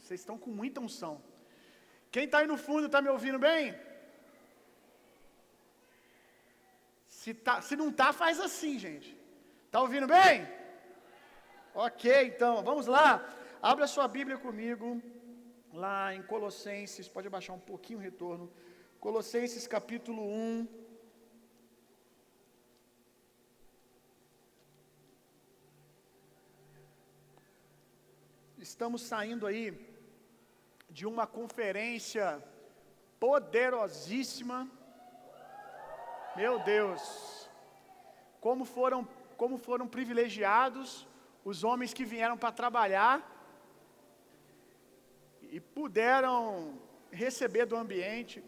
Vocês estão com muita unção. Quem está aí no fundo está me ouvindo bem? Se não está, faz assim, gente. Está ouvindo bem? Ok, então, vamos lá. Abra sua Bíblia comigo, lá em Colossenses, pode abaixar um pouquinho o retorno. Colossenses capítulo 1. Estamos saindo aí de uma conferência poderosíssima. Meu Deus, como foram privilegiados os homens que vieram para trabalhar e puderam receber do ambiente,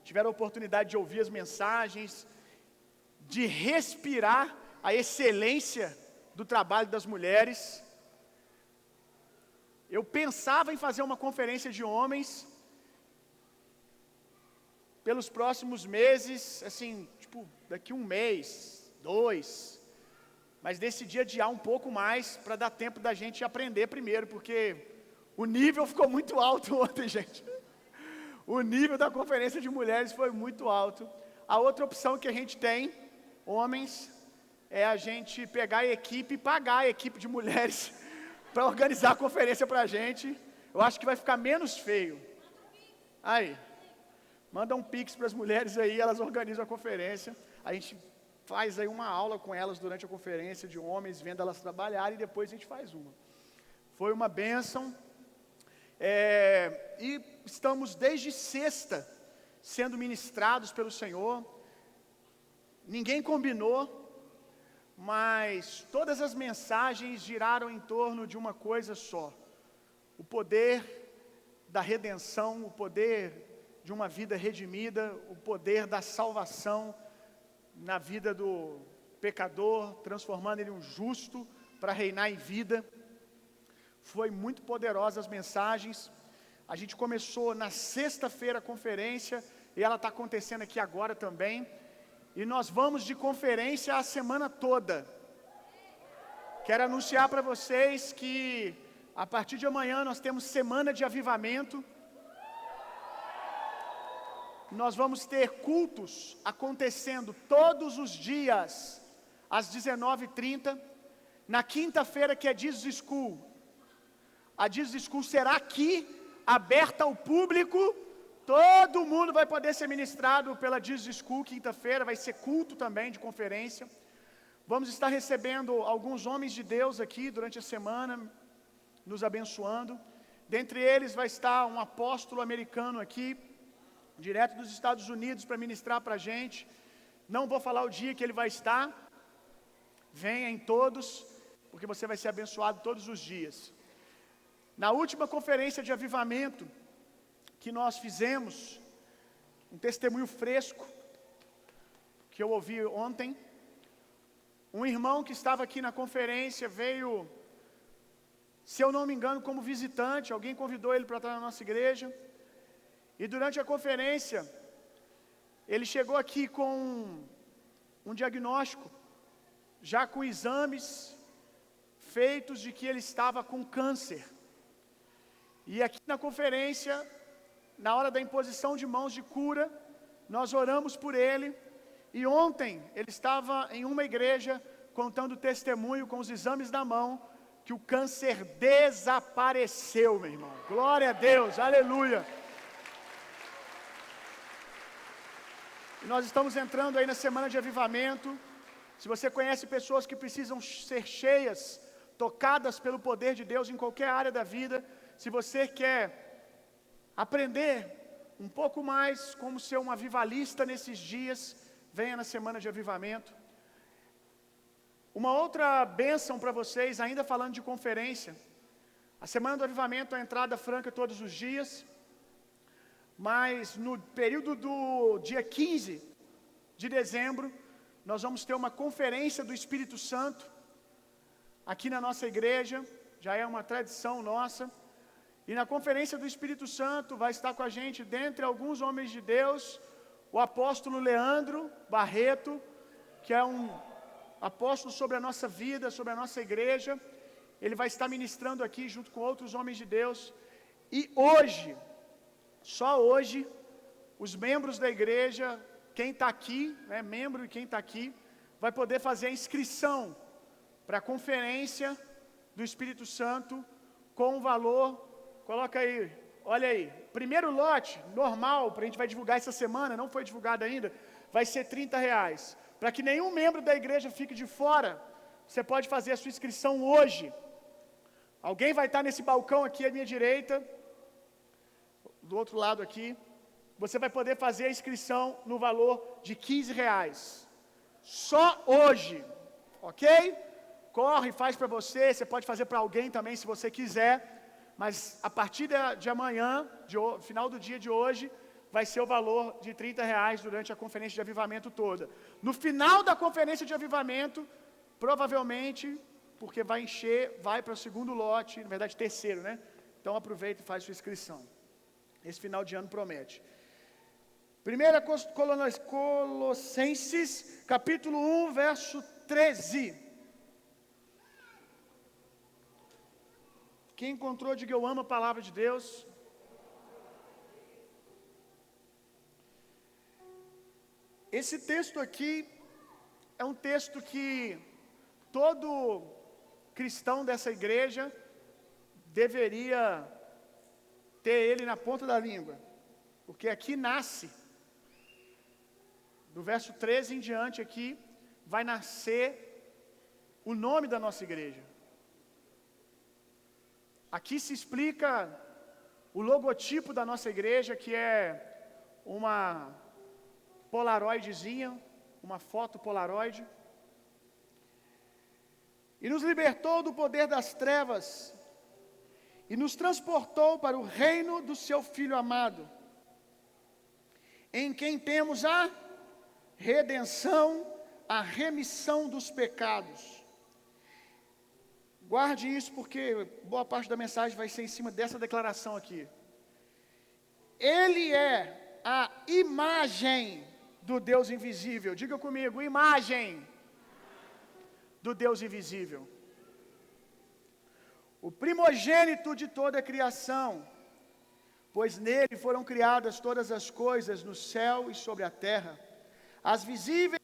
tiveram a oportunidade de ouvir as mensagens, de respirar a excelência do trabalho das mulheres. Eu pensava em fazer uma conferência de homens pelos próximos meses, assim, tipo, daqui um mês, 2, mas decidi adiar um pouco mais para dar tempo da gente aprender primeiro, porque o nível ficou muito alto ontem, gente. O nível da conferência de mulheres foi muito alto. A outra opção que a gente tem, homens, é a gente pegar a equipe e pagar a equipe de mulheres para organizar a conferência para a gente. Eu acho que vai ficar menos feio. Aí, manda um pix para as mulheres aí, elas organizam a conferência. A gente faz aí uma aula com elas durante a conferência de homens, vendo elas trabalharem, e depois a gente faz uma. Foi uma bênção. E estamos desde sexta sendo ministrados pelo Senhor. Ninguém combinou, mas todas as mensagens giraram em torno de uma coisa só: o poder da redenção, o poder de uma vida redimida, o poder da salvação na vida do pecador, transformando ele em um justo para reinar em vida. Foi muito poderosa as mensagens. A gente começou na sexta-feira a conferência e ela está acontecendo aqui agora também. E nós vamos de conferência a semana toda. Quero anunciar para vocês que a partir de amanhã nós temos semana de avivamento. Nós vamos ter cultos acontecendo todos os dias às 19h30. Na quinta-feira, que é Jesus School, a Jesus School será aqui, aberta ao público. Todo mundo vai poder ser ministrado pela Jesus School. Quinta-feira vai ser culto também de conferência. Vamos estar recebendo alguns homens de Deus aqui durante a semana, nos abençoando. Dentre eles vai estar um apóstolo americano aqui, direto dos Estados Unidos, para ministrar para a gente. Não vou falar o dia que ele vai estar. Venha em todos, porque você vai ser abençoado todos os dias. Na última conferência de avivamento que nós fizemos, um testemunho fresco que eu ouvi ontem, um irmão que estava aqui na conferência veio, se eu não me engano, como visitante. Alguém convidou ele para estar na nossa igreja, e durante a conferência ele chegou aqui com um diagnóstico, já com exames feitos de que ele estava com câncer. E aqui na conferência, na hora da imposição de mãos de cura, nós oramos por ele. E ontem ele estava em uma igreja contando testemunho com os exames na mão, que o câncer desapareceu, meu irmão. Glória a Deus, aleluia. E nós estamos entrando aí na semana de avivamento. Se você conhece pessoas que precisam ser cheias, tocadas pelo poder de Deus em qualquer área da vida, se você quer aprender um pouco mais como ser um avivalista nesses dias, venha na semana de avivamento. Uma outra bênção para vocês, ainda falando de conferência: a semana do avivamento é a entrada franca todos os dias, mas no período do dia 15 de dezembro, nós vamos ter uma conferência do Espírito Santo aqui na nossa igreja. Já é uma tradição nossa. E na conferência do Espírito Santo vai estar com a gente, dentre alguns homens de Deus, o apóstolo Leandro Barreto, que é um apóstolo sobre a nossa vida, sobre a nossa igreja. ele vai estar ministrando aqui junto com outros homens de Deus. E hoje, só hoje, os membros da igreja, quem está aqui, né, membro e quem está aqui, vai poder fazer a inscrição para a conferência do Espírito Santo com um valor, coloca aí, olha aí, primeiro lote, normal, a gente vai divulgar essa semana, não foi divulgado ainda, vai ser R$30. Para que nenhum membro da igreja fique de fora, você pode fazer a sua inscrição hoje. Alguém vai estar nesse balcão aqui à minha direita, do outro lado aqui, você vai poder fazer a inscrição no valor de R$15. Só hoje, ok? Corre, faz para você, você pode fazer para alguém também se você quiser, mas a partir de amanhã, final do dia de hoje, vai ser o valor de R$30 durante a conferência de avivamento toda. No final da conferência de avivamento, provavelmente, porque vai encher, vai para o segundo lote, na verdade terceiro, né? Então aproveita e faz sua inscrição. Esse final de ano promete. 1 Colossenses, capítulo 1, verso 13. Quem encontrou, diga eu amo a palavra de Deus. Esse texto aqui é um texto que todo cristão dessa igreja deveria ter ele na ponta da língua, porque aqui nasce, do verso 13 em diante aqui, vai nascer o nome da nossa igreja. Aqui se explica o logotipo da nossa igreja, que é uma polaroidezinha, uma foto polaroide. E nos libertou do poder das trevas e nos transportou para o reino do seu Filho amado, em quem temos a redenção, a remissão dos pecados. Guarde isso, porque boa parte da mensagem vai ser em cima dessa declaração aqui. Ele é a imagem do Deus invisível. Diga comigo, imagem do Deus invisível. O primogênito de toda a criação, pois nele foram criadas todas as coisas no céu e sobre a terra, as visíveis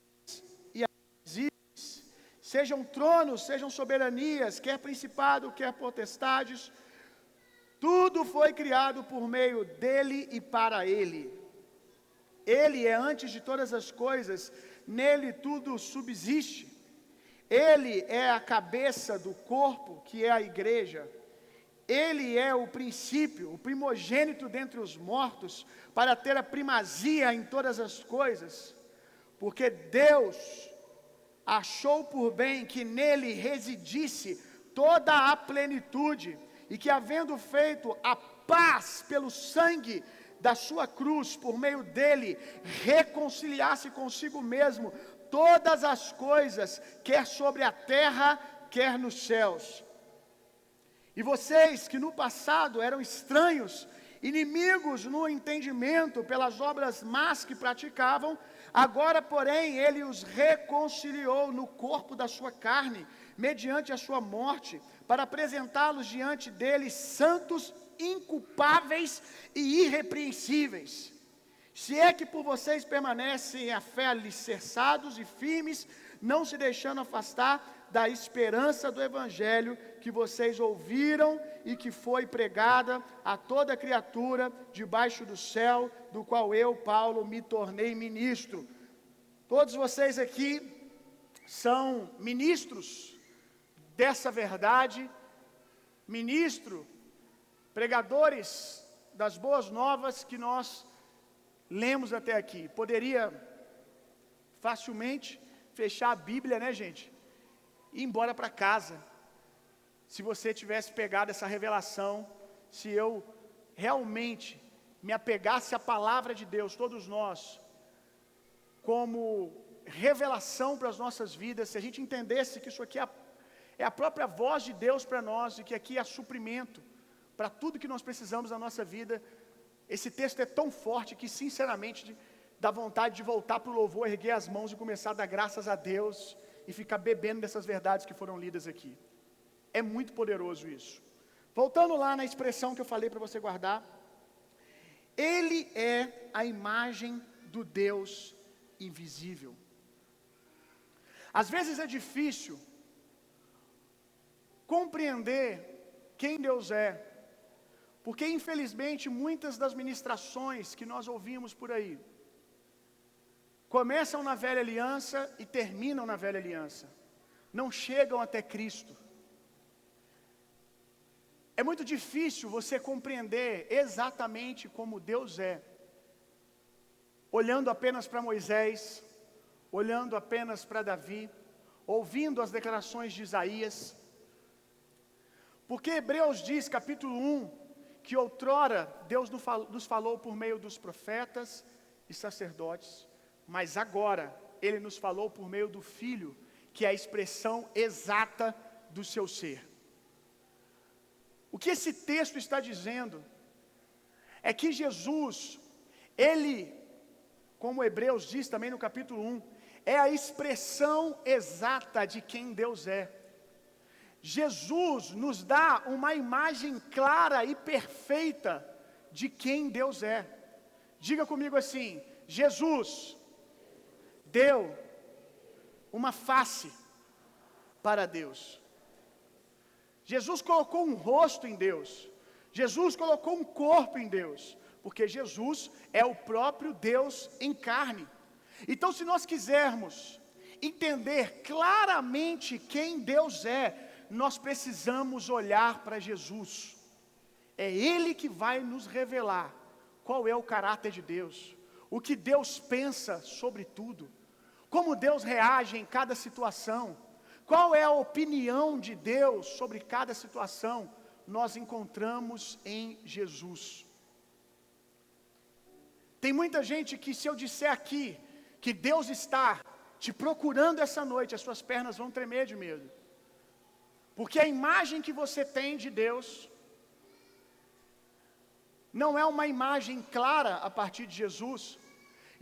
e as invisíveis, sejam tronos, sejam soberanias, quer principado, quer potestades, tudo foi criado por meio dele e para ele. Ele é antes de todas as coisas, nele tudo subsiste. Ele é a cabeça do corpo, que é a igreja. Ele é o princípio, o primogênito dentre os mortos, para ter a primazia em todas as coisas, porque Deus achou por bem que nele residisse toda a plenitude, e que, havendo feito a paz pelo sangue da sua cruz, por meio dele, reconciliasse consigo mesmo todas as coisas, quer sobre a terra, quer nos céus. E vocês que no passado eram estranhos, inimigos no entendimento pelas obras más que praticavam, agora, porém, ele os reconciliou no corpo da sua carne, mediante a sua morte, para apresentá-los diante dele santos, inculpáveis e irrepreensíveis. Se é que por vocês permanecem a fé alicerçados e firmes, não se deixando afastar da esperança do evangelho que vocês ouviram e que foi pregada a toda criatura debaixo do céu, do qual eu, Paulo, me tornei ministro. Todos vocês aqui são ministros dessa verdade, pregadores das boas novas que nós lemos até aqui. Poderia facilmente fechar a Bíblia, né, gente? E ir embora para casa. Se você tivesse pegado essa revelação, se eu realmente me apegasse à palavra de Deus, todos nós, como revelação para as nossas vidas, se a gente entendesse que isso aqui é a própria voz de Deus para nós e que aqui é suprimento para tudo que nós precisamos na nossa vida, esse texto é tão forte que, sinceramente, dá vontade de voltar para o louvor, erguer as mãos e começar a dar graças a Deus e ficar bebendo dessas verdades que foram lidas aqui. É muito poderoso isso. Voltando lá na expressão que eu falei para você guardar, ele é a imagem do Deus invisível. Às vezes é difícil compreender quem Deus é, porque infelizmente muitas das ministrações que nós ouvimos por aí começam na velha aliança e terminam na velha aliança, não chegam até Cristo. É muito difícil você compreender exatamente como Deus é, olhando apenas para Moisés, olhando apenas para Davi, ouvindo as declarações de Isaías. Porque Hebreus diz, capítulo 1, que outrora Deus nos falou por meio dos profetas e sacerdotes, mas agora Ele nos falou por meio do Filho, que é a expressão exata do seu ser. O que esse texto está dizendo é que Jesus, Ele, como Hebreus diz também no capítulo 1, é a expressão exata de quem Deus é. Jesus nos dá uma imagem clara e perfeita de quem Deus é. Diga comigo assim: Jesus deu uma face para Deus. Jesus colocou um rosto em Deus. Jesus colocou um corpo em Deus, porque Jesus é o próprio Deus em carne. Então, se nós quisermos entender claramente quem Deus é, nós precisamos olhar para Jesus. É Ele que vai nos revelar qual é o caráter de Deus, o que Deus pensa sobre tudo, como Deus reage em cada situação, qual é a opinião de Deus sobre cada situação. Nós encontramos em Jesus. Tem muita gente que, se eu disser aqui que Deus está te procurando essa noite, as suas pernas vão tremer de medo. Porque a imagem que você tem de Deus não é uma imagem clara a partir de Jesus.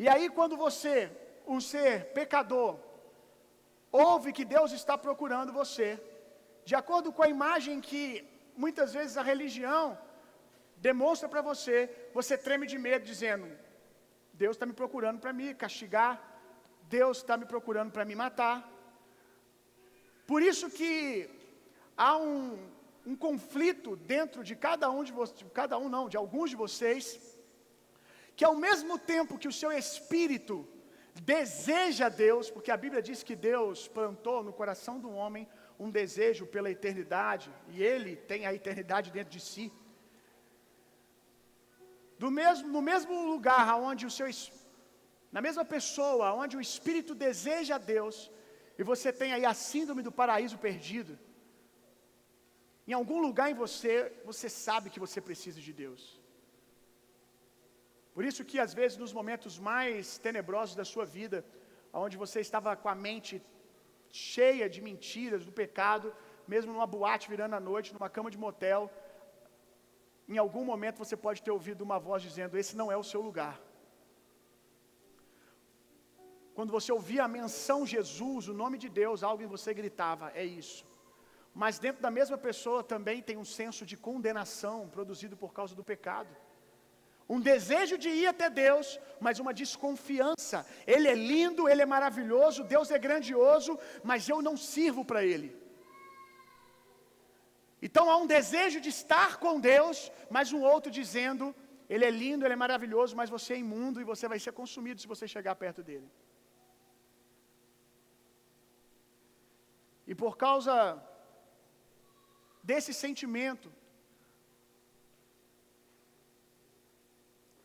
E aí, quando você, um ser pecador, ouve que Deus está procurando você, de acordo com a imagem que muitas vezes a religião demonstra para você, você treme de medo, dizendo: Deus está me procurando para me castigar, Deus está me procurando para me matar. Por isso que há um conflito dentro de de alguns de vocês, que ao mesmo tempo que o seu espírito deseja Deus, porque a Bíblia diz que Deus plantou no coração do homem um desejo pela eternidade, e ele tem a eternidade dentro de si. No mesmo lugar onde na mesma pessoa onde o espírito deseja Deus, e você tem aí a síndrome do paraíso perdido, em algum lugar em você, você sabe que você precisa de Deus. Por isso que às vezes nos momentos mais tenebrosos da sua vida, onde você estava com a mente cheia de mentiras, do pecado, mesmo numa boate virando a noite, numa cama de motel, em algum momento você pode ter ouvido uma voz dizendo: esse não é o seu lugar. Quando você ouvia a menção Jesus, o nome de Deus, algo em você gritava: é isso. Mas dentro da mesma pessoa também tem um senso de condenação produzido por causa do pecado. Um desejo de ir até Deus, mas uma desconfiança. Ele é lindo, Ele é maravilhoso, Deus é grandioso, mas eu não sirvo para Ele. Então há um desejo de estar com Deus, mas um outro dizendo: Ele é lindo, Ele é maravilhoso, mas você é imundo e você vai ser consumido se você chegar perto dEle. E por causa desse sentimento,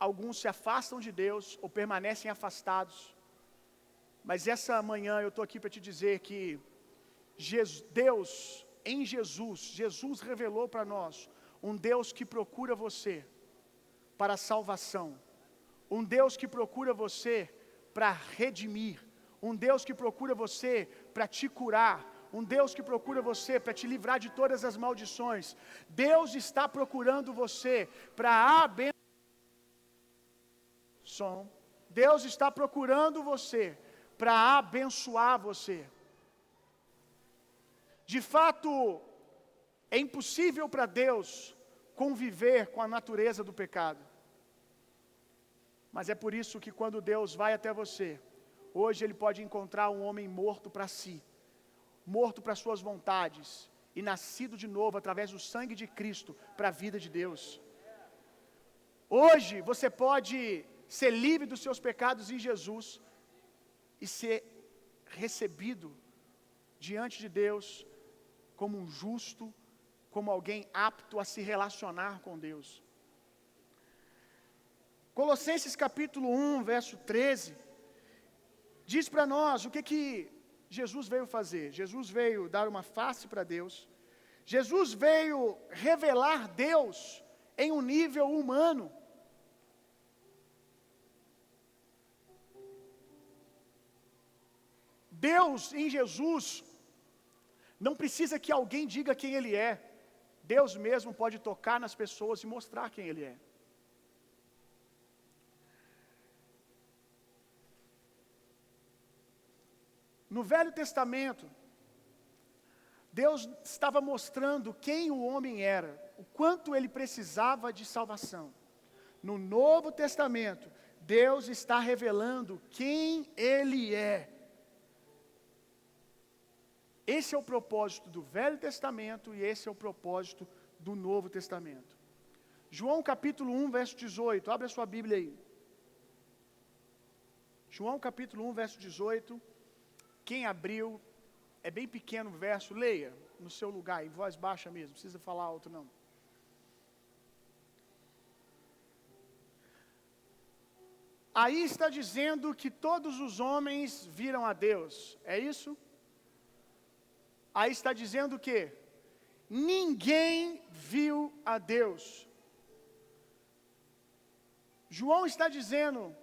alguns se afastam de Deus ou permanecem afastados. Mas essa manhã eu estou aqui para te dizer que Deus, em Jesus revelou para nós um Deus que procura você para a salvação, um Deus que procura você para redimir, um Deus que procura você para te curar, um Deus que procura você para te livrar de todas as maldições. Deus está procurando você para abençoar. Deus está procurando você para abençoar você. De fato, É impossível para Deus conviver com a natureza do pecado. Mas é por isso que quando Deus vai até você, hoje Ele pode encontrar um homem morto para si, morto para suas vontades, e nascido de novo através do sangue de Cristo para a vida de Deus. Hoje você pode ser livre dos seus pecados em Jesus e ser recebido diante de Deus como um justo, como alguém apto a se relacionar com Deus. Colossenses capítulo 1, verso 13, diz para nós o que Jesus veio fazer. Jesus veio dar uma face para Deus. Jesus veio revelar Deus em um nível humano. Deus em Jesus não precisa que alguém diga quem Ele é. Deus mesmo pode tocar nas pessoas e mostrar quem Ele é. No Velho Testamento, Deus estava mostrando quem o homem era, o quanto ele precisava de salvação. No Novo Testamento, Deus está revelando quem Ele é. Esse é o propósito do Velho Testamento e esse é o propósito do Novo Testamento. João capítulo 1, verso 18. Abre a sua Bíblia aí. João capítulo 1, verso 18. Quem abriu, é bem pequeno o verso, leia no seu lugar, em voz baixa mesmo, não precisa falar alto não. Aí está dizendo que todos os homens viram a Deus, é isso? Aí está dizendo que ninguém viu a Deus. João está dizendo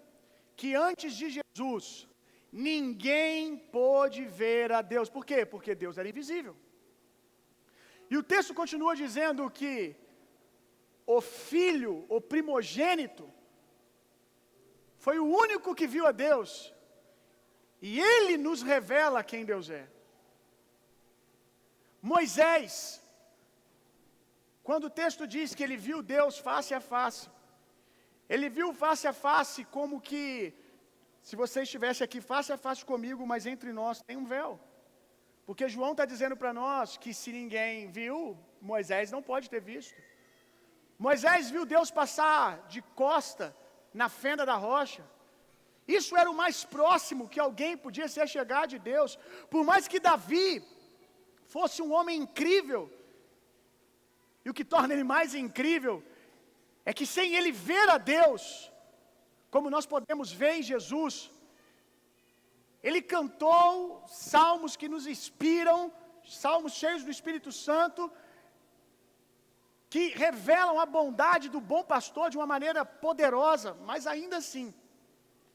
que antes de Jesus, ninguém pôde ver a Deus. Por quê? Porque Deus era invisível. E o texto continua dizendo que o filho, o primogênito, foi o único que viu a Deus. E ele nos revela quem Deus é. Moisés, quando o texto diz que ele viu Deus face a face, ele viu face a face como que, se você estivesse aqui face a face comigo, mas entre nós tem um véu. Porque João está dizendo para nós que se ninguém viu, Moisés não pode ter visto. Moisés viu Deus passar de costa na fenda da rocha. Isso era o mais próximo que alguém podia se chegar de Deus. Por mais que Davi fosse um homem incrível, e o que torna ele mais incrível é que sem ele ver a Deus, como nós podemos ver em Jesus, ele cantou salmos que nos inspiram, salmos cheios do Espírito Santo, que revelam a bondade do bom pastor de uma maneira poderosa, mas ainda assim,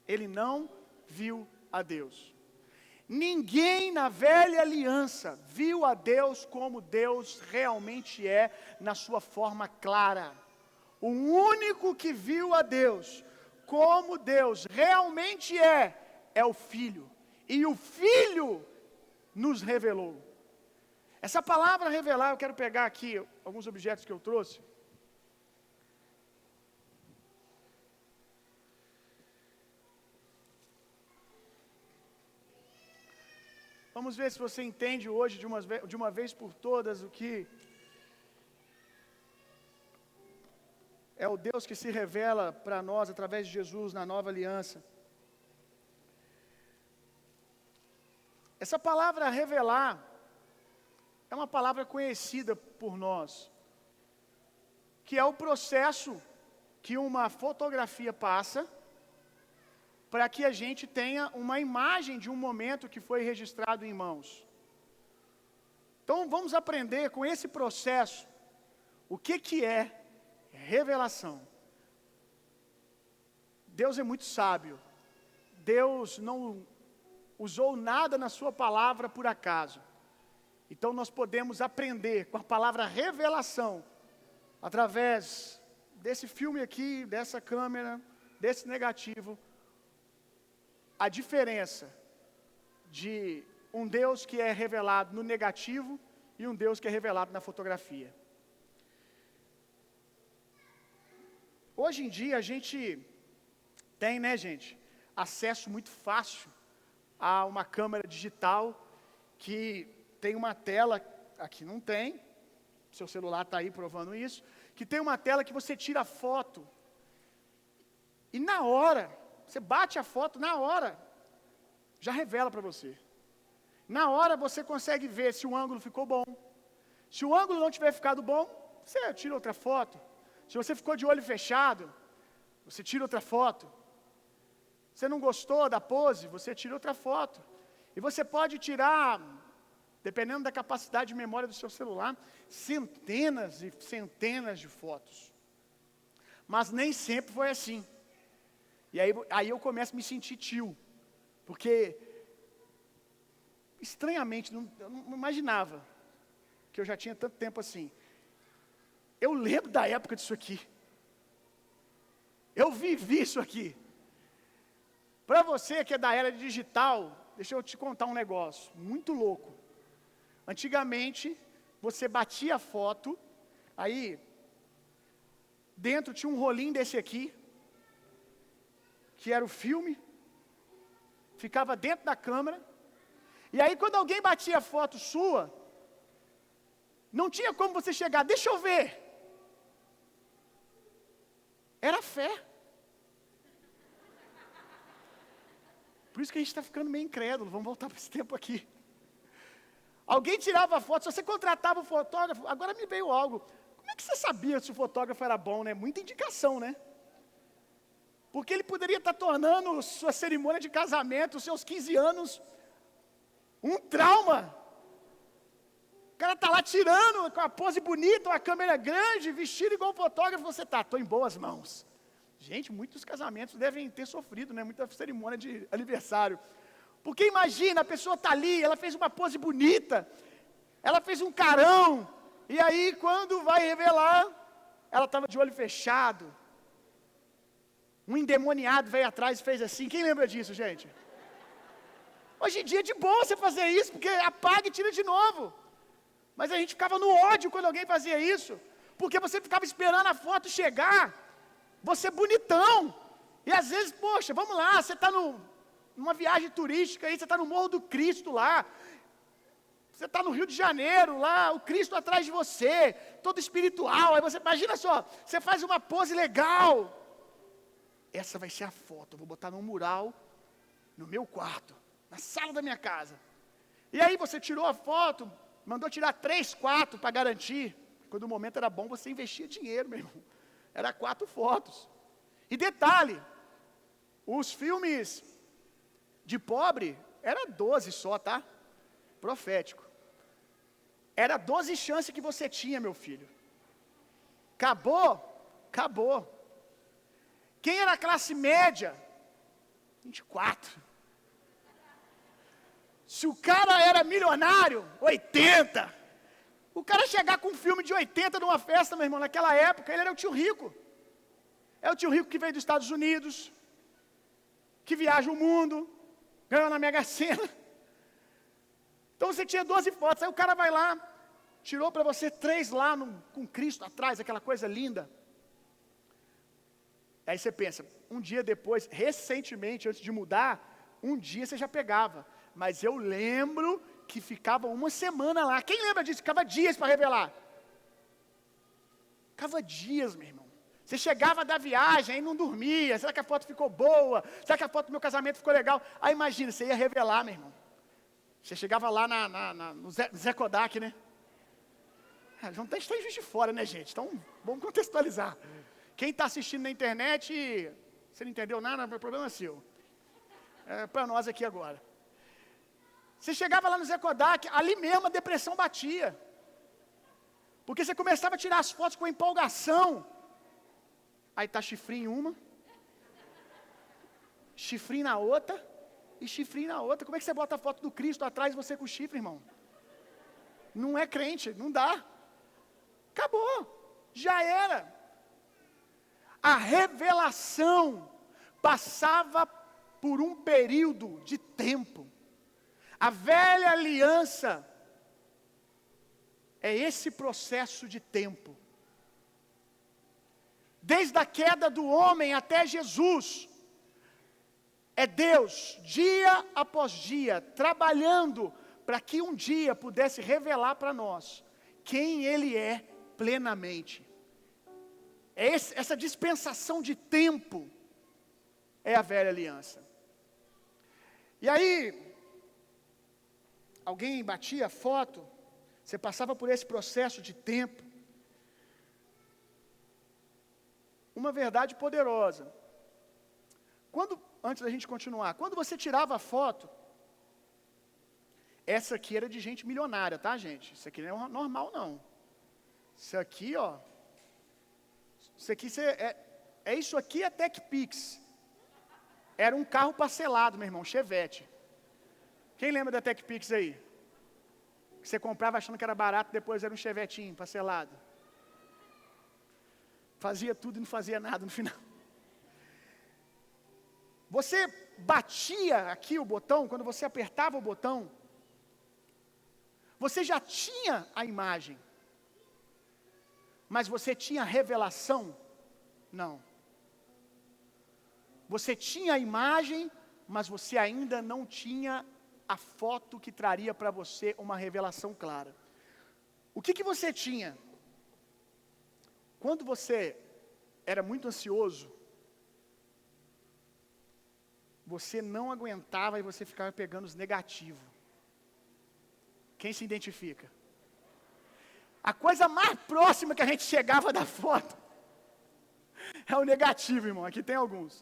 ele não viu a Deus. Ninguém na velha aliança viu a Deus como Deus realmente é, na sua forma clara. O único que viu a Deus como Deus realmente é o Filho. E o Filho nos revelou. Essa palavra revelar, eu quero pegar aqui alguns objetos que eu trouxe. Vamos ver se você entende hoje de uma vez por todas o que é o Deus que se revela para nós através de Jesus na nova aliança. Essa palavra revelar é uma palavra conhecida por nós, que é o processo que uma fotografia passa para que a gente tenha uma imagem de um momento que foi registrado em mãos. Então vamos aprender com esse processo o que é revelação. Deus é muito sábio. Deus não usou nada na sua palavra por acaso. Então nós podemos aprender com a palavra revelação através desse filme aqui, dessa câmera, desse negativo, a diferença de um Deus que é revelado no negativo e um Deus que é revelado na fotografia. Hoje em dia a gente tem, né, gente, acesso muito fácil a uma câmera digital que tem uma tela, aqui não tem, seu celular está aí provando isso, que tem uma tela que você tira a foto, e na hora, você bate a foto, na hora, já revela para você. Na hora você consegue ver se o ângulo ficou bom. Se o ângulo não tiver ficado bom, você tira outra foto. Se você ficou de olho fechado, você tira outra foto. Você não gostou da pose, você tira outra foto. E você pode tirar, dependendo da capacidade de memória do seu celular, centenas e centenas de fotos. Mas nem sempre foi assim. E aí eu começo a me sentir tio. Porque, estranhamente, eu não imaginava que eu já tinha tanto tempo assim. Eu lembro da época disso aqui. Eu vivi isso aqui. Para você que é da era digital, deixa eu te contar um negócio muito louco. Antigamente, você batia a foto, aí dentro tinha um rolinho desse aqui, que era o filme, ficava dentro da câmera, e aí quando alguém batia a foto sua, não tinha como você chegar, deixa eu ver. Era fé. Por isso que a gente está ficando meio incrédulo, vamos voltar para esse tempo aqui. Alguém tirava a foto, se você contratava o fotógrafo, agora me veio algo. Como é que você sabia se o fotógrafo era bom, né? Muita indicação, né? Porque ele poderia estar tornando sua cerimônia de casamento, seus 15 anos, um trauma. O cara está lá tirando com a pose bonita, uma câmera grande, vestido igual um fotógrafo, você está, estou em boas mãos. Gente, muitos casamentos devem ter sofrido, né? Muita cerimônia de aniversário. Porque imagina, a pessoa está ali, ela fez uma pose bonita, ela fez um carão, e aí quando vai revelar, ela estava de olho fechado. Um endemoniado veio atrás e fez assim. Quem lembra disso, gente? Hoje em dia é de boa você fazer isso, porque apaga e tira de novo. Mas a gente ficava no ódio quando alguém fazia isso, porque você ficava esperando a foto chegar, você bonitão, e às vezes, poxa, vamos lá, você está numa viagem turística aí, você está no Morro do Cristo lá, você está no Rio de Janeiro lá, o Cristo atrás de você, todo espiritual, aí você, imagina só, você faz uma pose legal, essa vai ser a foto, eu vou botar num mural, no meu quarto, na sala da minha casa, e aí você tirou a foto, mandou tirar 3, 4 para garantir, quando o momento era bom, você investia dinheiro, meu irmão, era 4 fotos, e detalhe, os filmes de pobre, era 12 só, tá? Profético. Era 12 chances que você tinha, meu filho. Acabou, acabou. Quem era classe média? 24. Se o cara era milionário, 80. O cara chegar com um filme de 80 numa festa, meu irmão, naquela época, ele era o tio rico. É o tio rico que veio dos Estados Unidos, que viaja o mundo, ganhou na Mega Sena. Então você tinha 12 fotos, aí o cara vai lá, tirou para você 3 lá, com Cristo atrás, aquela coisa linda. Aí você pensa, um dia depois, recentemente, antes de mudar, um dia você já pegava. Mas eu lembro que ficava uma semana lá. Quem lembra disso? Ficava dias para revelar. Ficava dias, meu irmão. Você chegava da viagem, aí não dormia. Será que a foto ficou boa? Será que a foto do meu casamento ficou legal? Aí imagina, você ia revelar, meu irmão. Você chegava lá no Zé Kodak, né? Não tem em Juiz de Fora, né, gente? Então, vamos contextualizar. Quem está assistindo na internet, você não entendeu nada, o problema é seu. É para nós aqui agora. Você chegava lá no Zé Kodak, ali mesmo a depressão batia. Porque você começava a tirar as fotos com empolgação. Aí tá chifrinho em uma, chifrinho na outra, e chifrinho na outra. Como é que você bota a foto do Cristo atrás e você com chifre, irmão? Não é crente, não dá. Acabou, já era. A revelação passava por um período de tempo. A velha aliança é esse processo de tempo. Desde a queda do homem até Jesus, é Deus, dia após dia, trabalhando para que um dia pudesse revelar para nós quem Ele é plenamente. Essa dispensação de tempo é a velha aliança. E aí, alguém batia a foto, você passava por esse processo de tempo. Uma verdade poderosa. Antes da gente continuar, quando você tirava a foto, essa aqui era de gente milionária, tá, gente? Isso aqui não é normal, não. Isso aqui, ó. Isso aqui isso aqui é TechPix. Era um carro parcelado, meu irmão, Chevette. Quem lembra da TechPix aí? Que você comprava achando que era barato, depois era um Chevetinho parcelado. Fazia tudo e não fazia nada no final. Você batia aqui o botão, quando você apertava o botão, você já tinha a imagem, mas você tinha a revelação? Não. Você tinha a imagem, mas você ainda não tinha a foto que traria para você uma revelação clara. O que você tinha? Quando você era muito ansioso, você não aguentava e você ficava pegando os negativos. Quem se identifica? A coisa mais próxima que a gente chegava da foto é o negativo, irmão. Aqui tem alguns.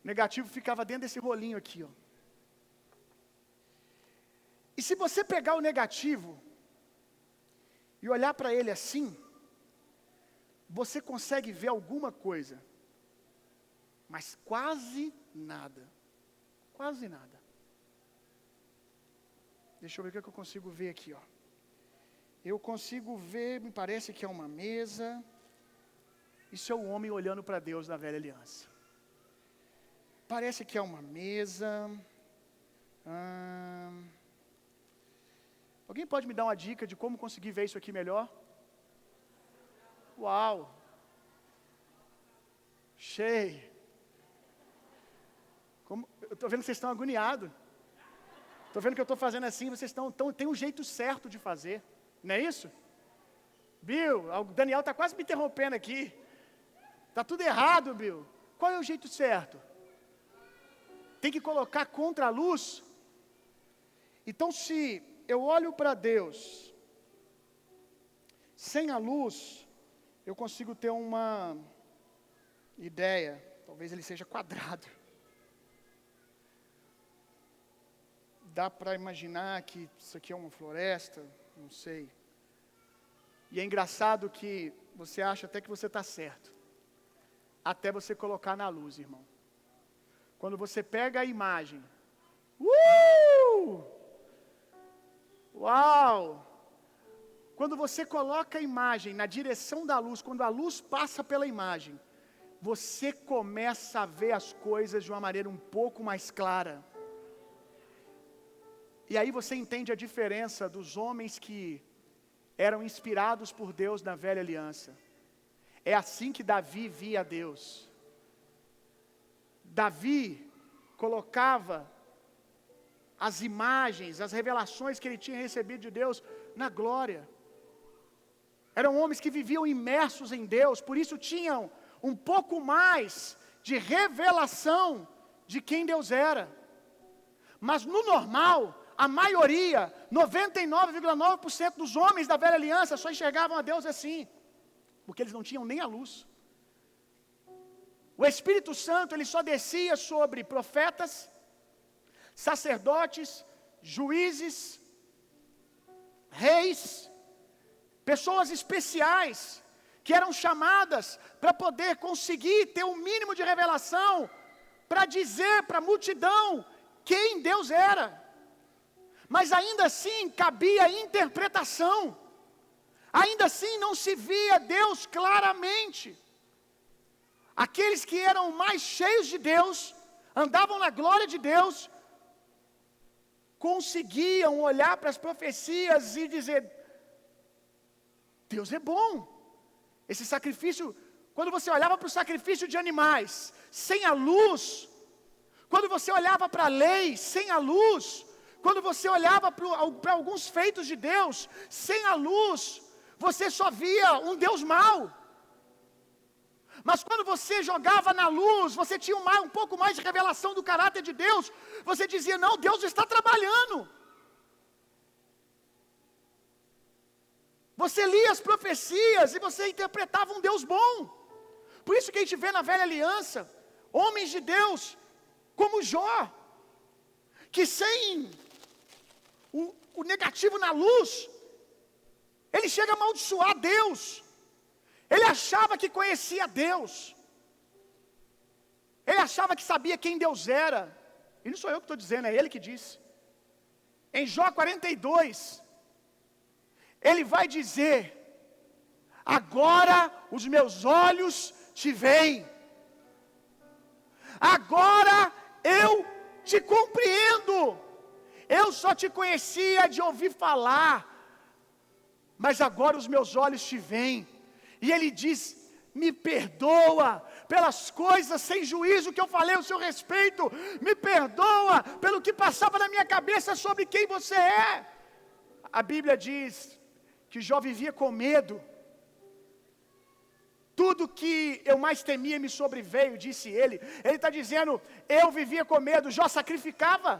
O negativo ficava dentro desse rolinho aqui, ó. E se você pegar o negativo e olhar para ele assim, você consegue ver alguma coisa, mas quase nada. Quase nada. Deixa eu ver o que eu consigo ver aqui, ó. Eu consigo ver, me parece que é uma mesa. Isso é o homem olhando para Deus na velha aliança. Parece que é uma mesa. Alguém pode me dar uma dica de como conseguir ver isso aqui melhor? Uau! Cheio! Eu estou vendo que vocês estão agoniados. Estou vendo que eu estou fazendo assim, vocês tem um jeito certo de fazer. Não é isso? Bill, o Daniel está quase me interrompendo aqui. Está tudo errado, Bill. Qual é o jeito certo? Tem que colocar contra a luz. Então, se eu olho para Deus sem a luz, eu consigo ter uma ideia. Talvez ele seja quadrado. Dá para imaginar que isso aqui é uma floresta, não sei. E é engraçado que você acha até que você está certo, até você colocar na luz, irmão. Quando você pega a imagem, uau! Quando você coloca a imagem na direção da luz, quando a luz passa pela imagem, você começa a ver as coisas de uma maneira um pouco mais clara. E aí você entende a diferença dos homens que eram inspirados por Deus na velha aliança. É assim que Davi via Deus. Davi colocava as imagens, as revelações que ele tinha recebido de Deus na glória. Eram homens que viviam imersos em Deus, por isso tinham um pouco mais de revelação de quem Deus era. Mas no normal, a maioria, 99,9% dos homens da velha aliança só enxergavam a Deus assim, porque eles não tinham nem a luz. O Espírito Santo, ele só descia sobre profetas, sacerdotes, juízes, reis, pessoas especiais, que eram chamadas para poder conseguir ter um mínimo de revelação, para dizer para a multidão quem Deus era. Mas ainda assim cabia interpretação, ainda assim não se via Deus claramente. Aqueles que eram mais cheios de Deus, andavam na glória de Deus, conseguiam olhar para as profecias e dizer: Deus é bom. Esse sacrifício, quando você olhava para o sacrifício de animais sem a luz, quando você olhava para a lei sem a luz, quando você olhava para alguns feitos de Deus sem a luz, você só via um Deus mau. Mas quando você jogava na luz, você tinha um pouco mais de revelação do caráter de Deus. Você dizia: não, Deus está trabalhando. Você lia as profecias e você interpretava um Deus bom. Por isso que a gente vê na velha aliança homens de Deus como Jó, que sem o negativo na luz, ele chega a amaldiçoar Deus. Ele achava que conhecia Deus. Ele achava que sabia quem Deus era. E não sou eu que estou dizendo, é ele que disse. Em Jó 42, ele vai dizer: agora os meus olhos te veem. Agora eu te compreendo. Eu só te conhecia de ouvir falar, mas agora os meus olhos te veem. E ele diz: me perdoa pelas coisas sem juízo que eu falei ao seu respeito. Me perdoa pelo que passava na minha cabeça sobre quem você é. A Bíblia diz que Jó vivia com medo. Tudo que eu mais temia me sobreveio, disse ele. Ele está dizendo: eu vivia com medo. Jó sacrificava.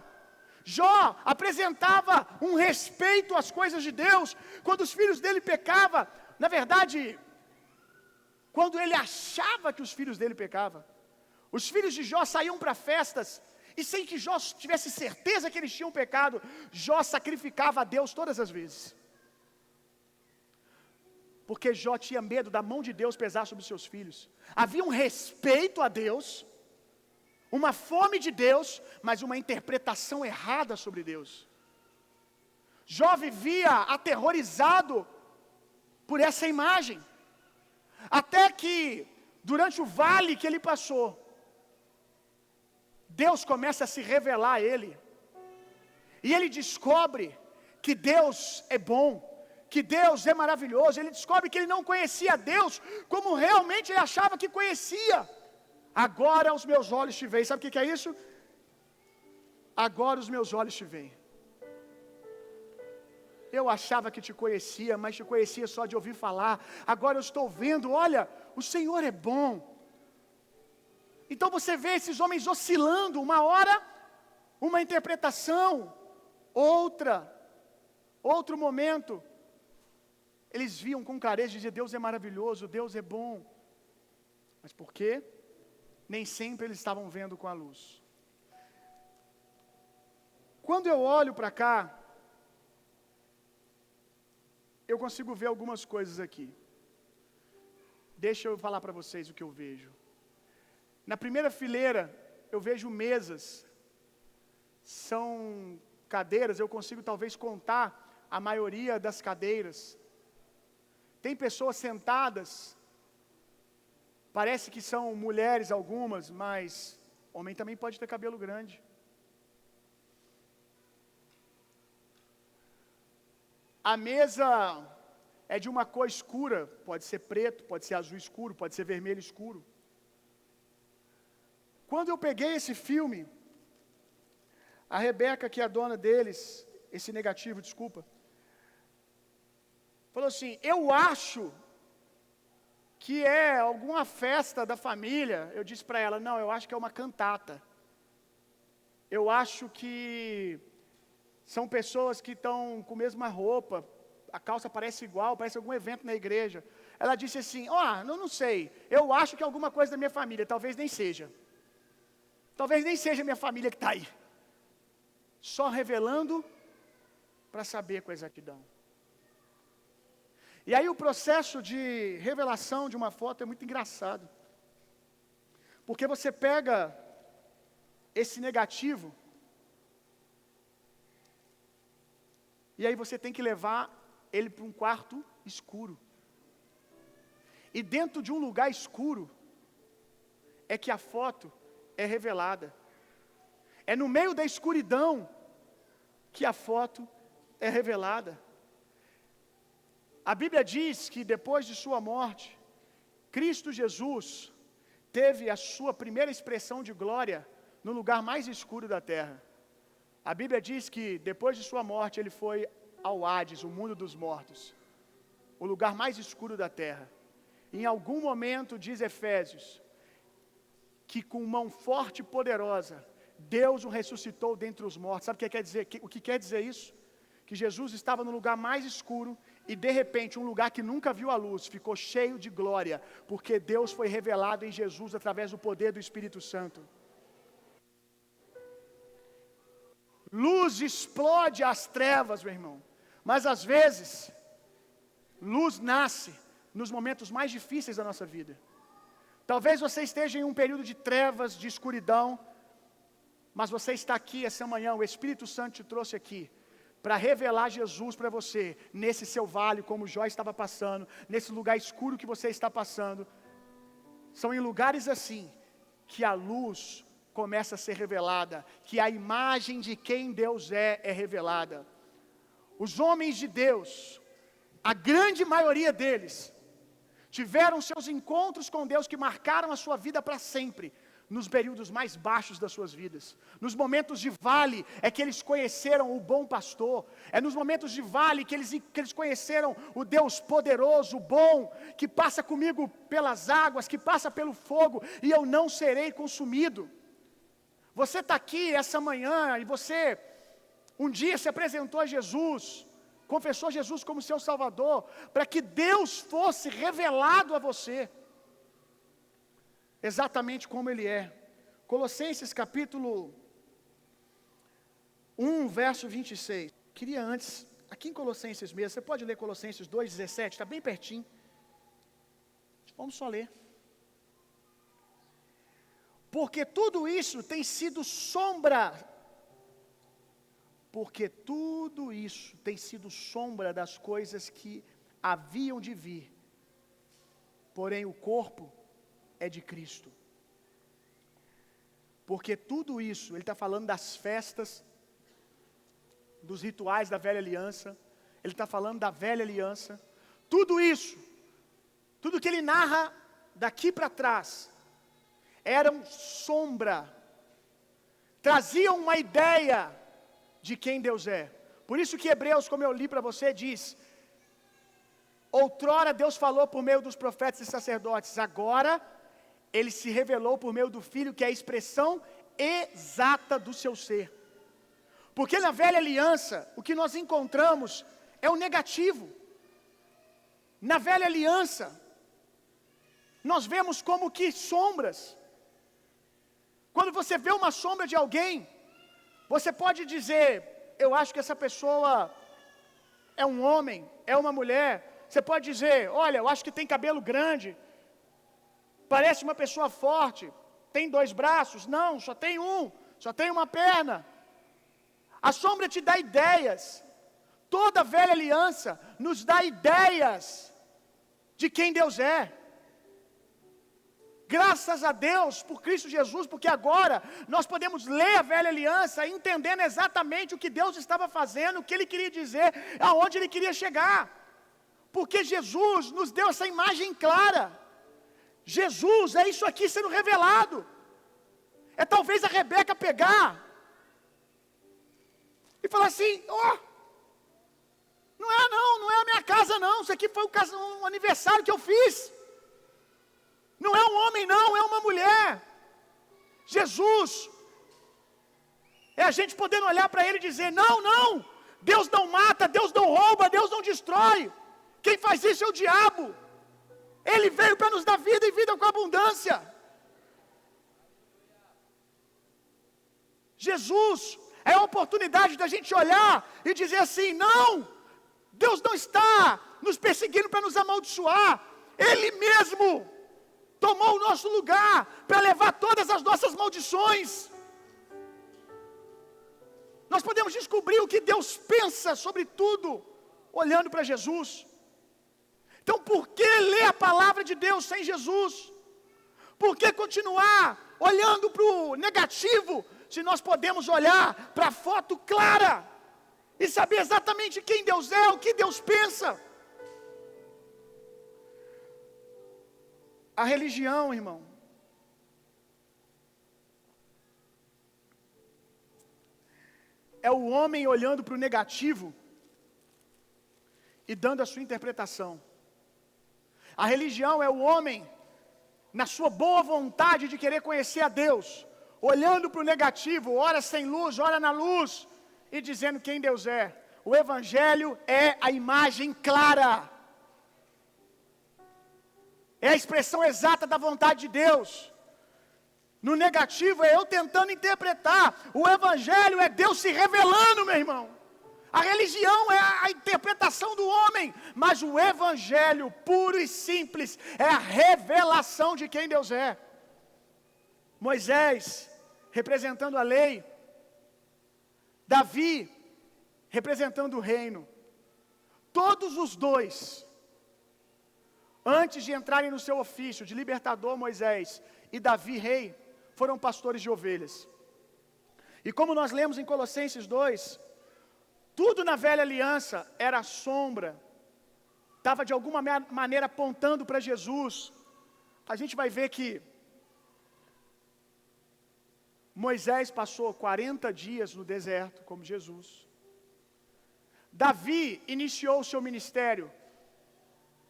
Jó apresentava um respeito às coisas de Deus. Quando os filhos dele pecavam, na verdade, quando ele achava que os filhos dele pecavam, os filhos de Jó saíam para festas, e sem que Jó tivesse certeza que eles tinham pecado, Jó sacrificava a Deus todas as vezes. Porque Jó tinha medo da mão de Deus pesar sobre os seus filhos. Havia um respeito a Deus, uma fome de Deus, mas uma interpretação errada sobre Deus. Jó vivia aterrorizado por essa imagem. Até que, durante o vale que ele passou, Deus começa a se revelar a ele. E ele descobre que Deus é bom, que Deus é maravilhoso. Ele descobre que ele não conhecia Deus como realmente ele achava que conhecia. Agora os meus olhos te veem. Sabe o que é isso? Agora os meus olhos te veem. Eu achava que te conhecia, mas te conhecia só de ouvir falar. Agora eu estou vendo, olha, o Senhor é bom. Então você vê esses homens oscilando, uma hora uma interpretação, outro momento. Eles viam com clareza e diziam: Deus é maravilhoso, Deus é bom. Mas por quê? Nem sempre eles estavam vendo com a luz. Quando eu olho para cá, eu consigo ver algumas coisas aqui. Deixa eu falar para vocês o que eu vejo. Na primeira fileira, eu vejo mesas. São cadeiras, eu consigo talvez contar a maioria das cadeiras. Tem pessoas sentadas, parece que são mulheres algumas, mas homem também pode ter cabelo grande. A mesa é de uma cor escura, pode ser preto, pode ser azul escuro, pode ser vermelho escuro. Quando eu peguei esse filme, a Rebeca, que é a dona deles, esse negativo, desculpa, falou assim: eu acho que é alguma festa da família. Eu disse para ela: não, eu acho que é uma cantata. Eu acho que são pessoas que estão com a mesma roupa, a calça parece igual, parece algum evento na igreja. Ela disse assim: não sei, eu acho que é alguma coisa da minha família, talvez nem seja. Talvez nem seja minha família que está aí. Só revelando para saber com exatidão. E aí o processo de revelação de uma foto é muito engraçado. Porque você pega esse negativo, e aí você tem que levar ele para um quarto escuro. E dentro de um lugar escuro é que a foto é revelada. É no meio da escuridão que a foto é revelada. A Bíblia diz que depois de sua morte, Cristo Jesus teve a sua primeira expressão de glória no lugar mais escuro da terra. A Bíblia diz que depois de sua morte ele foi ao Hades, o mundo dos mortos, o lugar mais escuro da terra. Em algum momento, diz Efésios, que com mão forte e poderosa, Deus o ressuscitou dentre os mortos. Sabe o que quer dizer? O que quer dizer isso? Que Jesus estava no lugar mais escuro e de repente um lugar que nunca viu a luz ficou cheio de glória, porque Deus foi revelado em Jesus através do poder do Espírito Santo. Luz explode as trevas, meu irmão. Mas às vezes, luz nasce nos momentos mais difíceis da nossa vida. Talvez você esteja em um período de trevas, de escuridão, mas você está aqui essa manhã, o Espírito Santo te trouxe aqui para revelar Jesus para você, nesse seu vale, como Jó estava passando, nesse lugar escuro que você está passando. São em lugares assim que a luz começa a ser revelada, que a imagem de quem Deus é revelada. Os homens de Deus, a grande maioria deles, tiveram seus encontros com Deus que marcaram a sua vida para sempre, nos períodos mais baixos das suas vidas. Nos momentos de vale é que eles conheceram o bom pastor. É nos momentos de vale que eles conheceram o Deus poderoso, bom, que passa comigo pelas águas, que passa pelo fogo, e eu não serei consumido. Você está aqui essa manhã e você um dia se apresentou a Jesus, confessou Jesus como seu Salvador, para que Deus fosse revelado a você, exatamente como Ele é. Colossenses capítulo 1, verso 26. Queria antes, aqui em Colossenses mesmo, você pode ler Colossenses 2,17, está bem pertinho. Vamos só ler. Porque tudo isso tem sido sombra. Porque tudo isso tem sido sombra das coisas que haviam de vir. Porém, o corpo é de Cristo. Porque tudo isso, ele está falando das festas, dos rituais da velha aliança, ele está falando da velha aliança. Tudo isso, tudo que ele narra daqui para trás, eram sombra, traziam uma ideia de quem Deus é. Por isso que Hebreus, como eu li para você, diz: outrora Deus falou por meio dos profetas e sacerdotes, agora Ele se revelou por meio do Filho, que é a expressão exata do seu ser. Porque na velha aliança, o que nós encontramos é o negativo. Na velha aliança, nós vemos como que sombras. Quando você vê uma sombra de alguém, você pode dizer: eu acho que essa pessoa é um homem, é uma mulher. Você pode dizer: olha, eu acho que tem cabelo grande, parece uma pessoa forte, tem 2 braços. Não, só tem um, só tem uma perna. A sombra te dá ideias. Toda a velha aliança nos dá ideias de quem Deus é. Graças a Deus por Cristo Jesus, porque agora nós podemos ler a velha aliança entendendo exatamente o que Deus estava fazendo, o que Ele queria dizer, aonde Ele queria chegar. Porque Jesus nos deu essa imagem clara. Jesus é isso aqui sendo revelado. É talvez a Rebeca pegar e falar assim: ó, não é a minha casa não, isso aqui foi um aniversário que eu fiz. Não é um homem não, é uma mulher. Jesus é a gente podendo olhar para Ele e dizer: não, Deus não mata, Deus não rouba, Deus não destrói. Quem faz isso é o diabo. Ele veio para nos dar vida e vida com abundância. Jesus é a oportunidade da gente olhar e dizer assim: não, Deus não está nos perseguindo para nos amaldiçoar. Ele mesmo tomou o nosso lugar para levar todas as nossas maldições. Nós podemos descobrir o que Deus pensa sobre tudo olhando para Jesus. Então, por que ler a palavra de Deus sem Jesus? Por que continuar olhando para o negativo, se nós podemos olhar para a foto clara e saber exatamente quem Deus é, o que Deus pensa. A religião, irmão, é o homem olhando para o negativo e dando a sua interpretação. A religião é o homem, na sua boa vontade de querer conhecer a Deus, olhando para o negativo, ora sem luz, ora na luz, e dizendo quem Deus é. O Evangelho é a imagem clara, é a expressão exata da vontade de Deus. No negativo é eu tentando interpretar. O Evangelho é Deus se revelando, meu irmão. A religião é a interpretação do homem, mas o Evangelho, puro e simples, é a revelação de quem Deus é. Moisés, representando a lei, Davi, representando o reino. Todos os dois, antes de entrarem no seu ofício de libertador, Moisés, e Davi, rei, foram pastores de ovelhas. E como nós lemos em Colossenses 2, tudo na velha aliança era sombra, estava de alguma maneira apontando para Jesus. A gente vai ver que Moisés passou 40 dias no deserto, como Jesus. Davi iniciou o seu ministério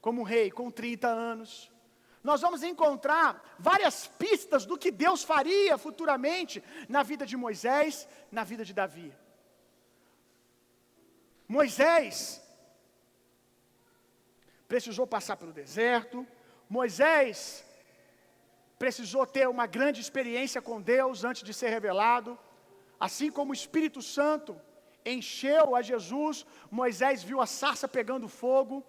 como rei com 30 anos. Nós vamos encontrar várias pistas do que Deus faria futuramente na vida de Moisés, na vida de Davi. Moisés precisou passar pelo deserto. Moisés precisou ter uma grande experiência com Deus antes de ser revelado. Assim como o Espírito Santo encheu a Jesus, Moisés viu a sarça pegando fogo.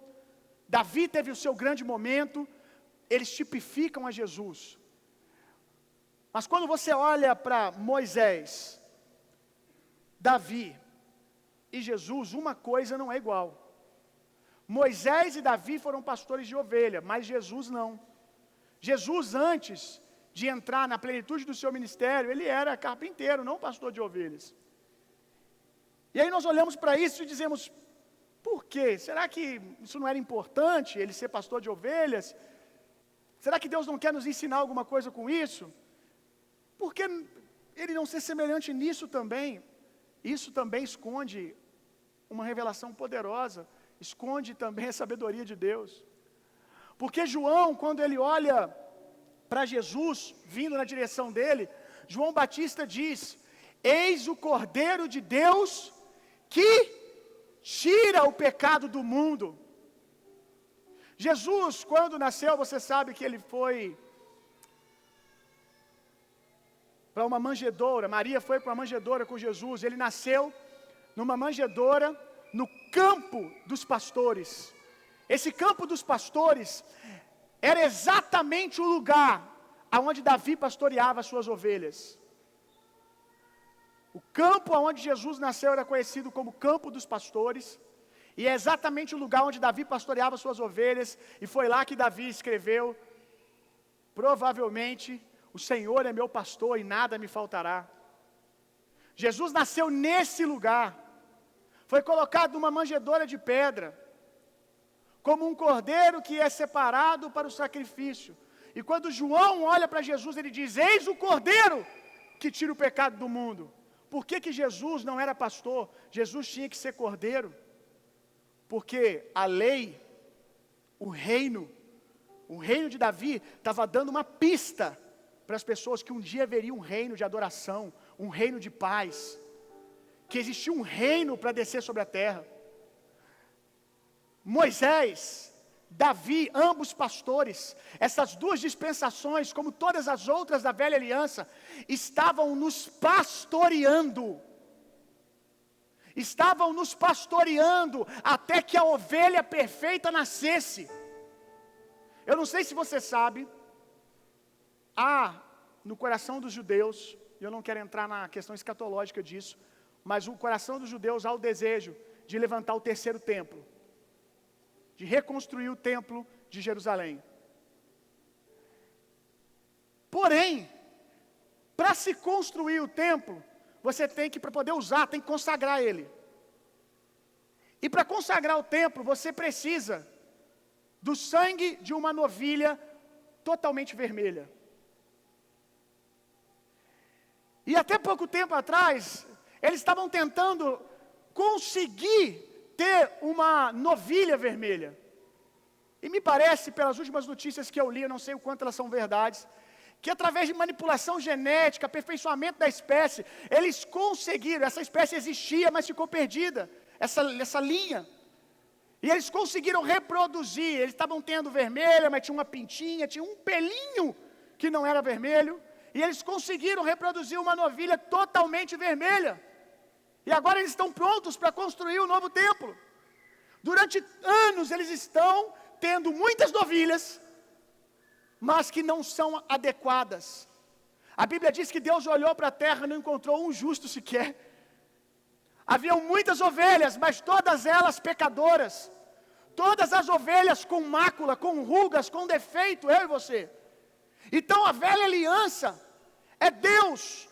Davi teve o seu grande momento. Eles tipificam a Jesus. Mas quando você olha para Moisés, Davi e Jesus, uma coisa não é igual. Moisés e Davi foram pastores de ovelha, mas Jesus não. Jesus, antes de entrar na plenitude do seu ministério, ele era carpinteiro, não pastor de ovelhas. E aí nós olhamos para isso e dizemos, por quê? Será que isso não era importante, ele ser pastor de ovelhas? Será que Deus não quer nos ensinar alguma coisa com isso? Por que ele não ser semelhante nisso também? Isso também esconde uma revelação poderosa, esconde também a sabedoria de Deus. Porque João, quando ele olha para Jesus, vindo na direção dele, João Batista diz, eis o Cordeiro de Deus que tira o pecado do mundo. Jesus, quando nasceu, você sabe que ele foi para uma manjedoura. Maria foi para uma manjedoura com Jesus. Ele nasceu numa manjedoura no campo dos pastores. Esse campo dos pastores era exatamente o lugar aonde Davi pastoreava as suas ovelhas. O campo aonde Jesus nasceu era conhecido como campo dos pastores. E é exatamente o lugar onde Davi pastoreava suas ovelhas, e foi lá que Davi escreveu, provavelmente, o Senhor é meu pastor e nada me faltará. Jesus nasceu nesse lugar, foi colocado numa manjedoura de pedra, como um cordeiro que é separado para o sacrifício. E quando João olha para Jesus, ele diz, eis o cordeiro que tira o pecado do mundo. Por que Jesus não era pastor? Jesus tinha que ser cordeiro. Porque a lei, o reino de Davi estava dando uma pista para as pessoas que um dia haveria um reino de adoração, um reino de paz, que existia um reino para descer sobre a terra. Moisés, Davi, ambos pastores, essas duas dispensações, como todas as outras da velha aliança, estavam nos pastoreando. Estavam nos pastoreando até que a ovelha perfeita nascesse. Eu não sei se você sabe, há no coração dos judeus, e eu não quero entrar na questão escatológica disso, mas o coração dos judeus há o desejo de levantar o terceiro templo, de reconstruir o templo de Jerusalém. Porém, para se construir o templo, você tem que, para poder usar, tem que consagrar ele. E para consagrar o templo, você precisa do sangue de uma novilha totalmente vermelha. E até pouco tempo atrás, eles estavam tentando conseguir ter uma novilha vermelha. E me parece, pelas últimas notícias que eu li, eu não sei o quanto elas são verdades, que através de manipulação genética, aperfeiçoamento da espécie, eles conseguiram, essa espécie existia, mas ficou perdida, essa linha. E eles conseguiram reproduzir, eles estavam tendo vermelha, mas tinha uma pintinha, tinha um pelinho que não era vermelho, e eles conseguiram reproduzir uma novilha totalmente vermelha. E agora eles estão prontos para construir o novo templo. Durante anos eles estão tendo muitas novilhas, mas que não são adequadas. A Bíblia diz que Deus olhou para a terra e não encontrou um justo sequer. Haviam muitas ovelhas, mas todas elas pecadoras. Todas as ovelhas com mácula, com rugas, com defeito, eu e você. Então a velha aliança é Deus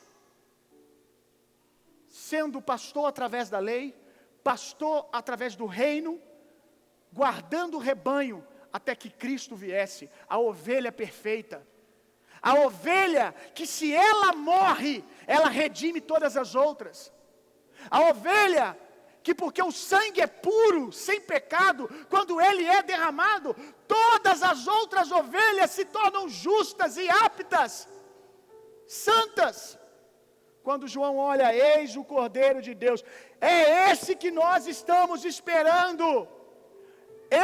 sendo pastor através da lei, pastor através do reino, guardando o rebanho até que Cristo viesse, a ovelha perfeita. A ovelha que, se ela morre, ela redime todas as outras. A ovelha que, porque o sangue é puro, sem pecado, quando ele é derramado, todas as outras ovelhas se tornam justas e aptas, santas. Quando João olha, eis o Cordeiro de Deus, é esse que nós estamos esperando,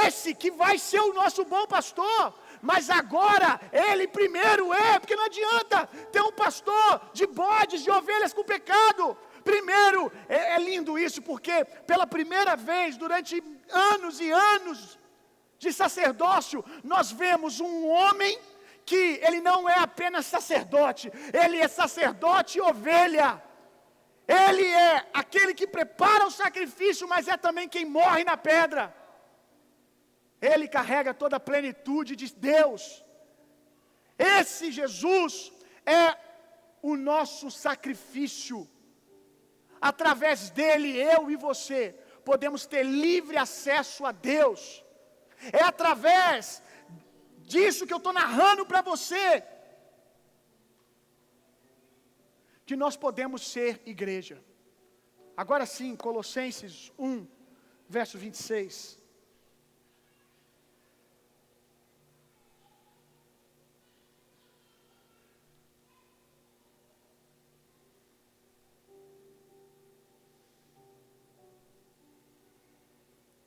esse que vai ser o nosso bom pastor. Mas agora, ele primeiro porque não adianta ter um pastor de bodes, de ovelhas com pecado. Primeiro, é lindo isso, porque pela primeira vez, durante anos e anos de sacerdócio, nós vemos um homem que ele não é apenas sacerdote, ele é sacerdote e ovelha. Ele é aquele que prepara o sacrifício, mas é também quem morre na pedra. Ele carrega toda a plenitude de Deus. Esse Jesus é o nosso sacrifício. Através dele, eu e você podemos ter livre acesso a Deus. É através disso que eu estou narrando para você que nós podemos ser igreja. Agora sim, Colossenses 1, verso 26.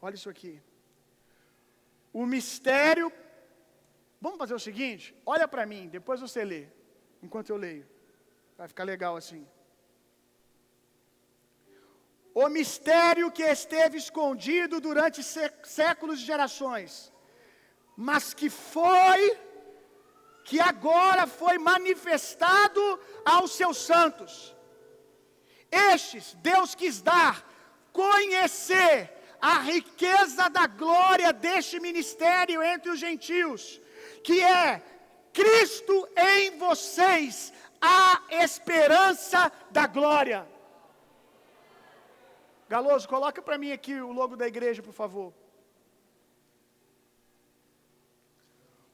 Olha isso aqui. O mistério. Vamos fazer o seguinte? Olha para mim, depois você lê, enquanto eu leio. Vai ficar legal assim. O mistério que esteve escondido durante séculos e gerações, mas que agora foi manifestado aos seus santos. Estes Deus quis dar, conhecer a riqueza da glória deste ministério entre os gentios, que é Cristo em vocês, a esperança da glória. Galoso, coloca para mim aqui o logo da igreja, por favor.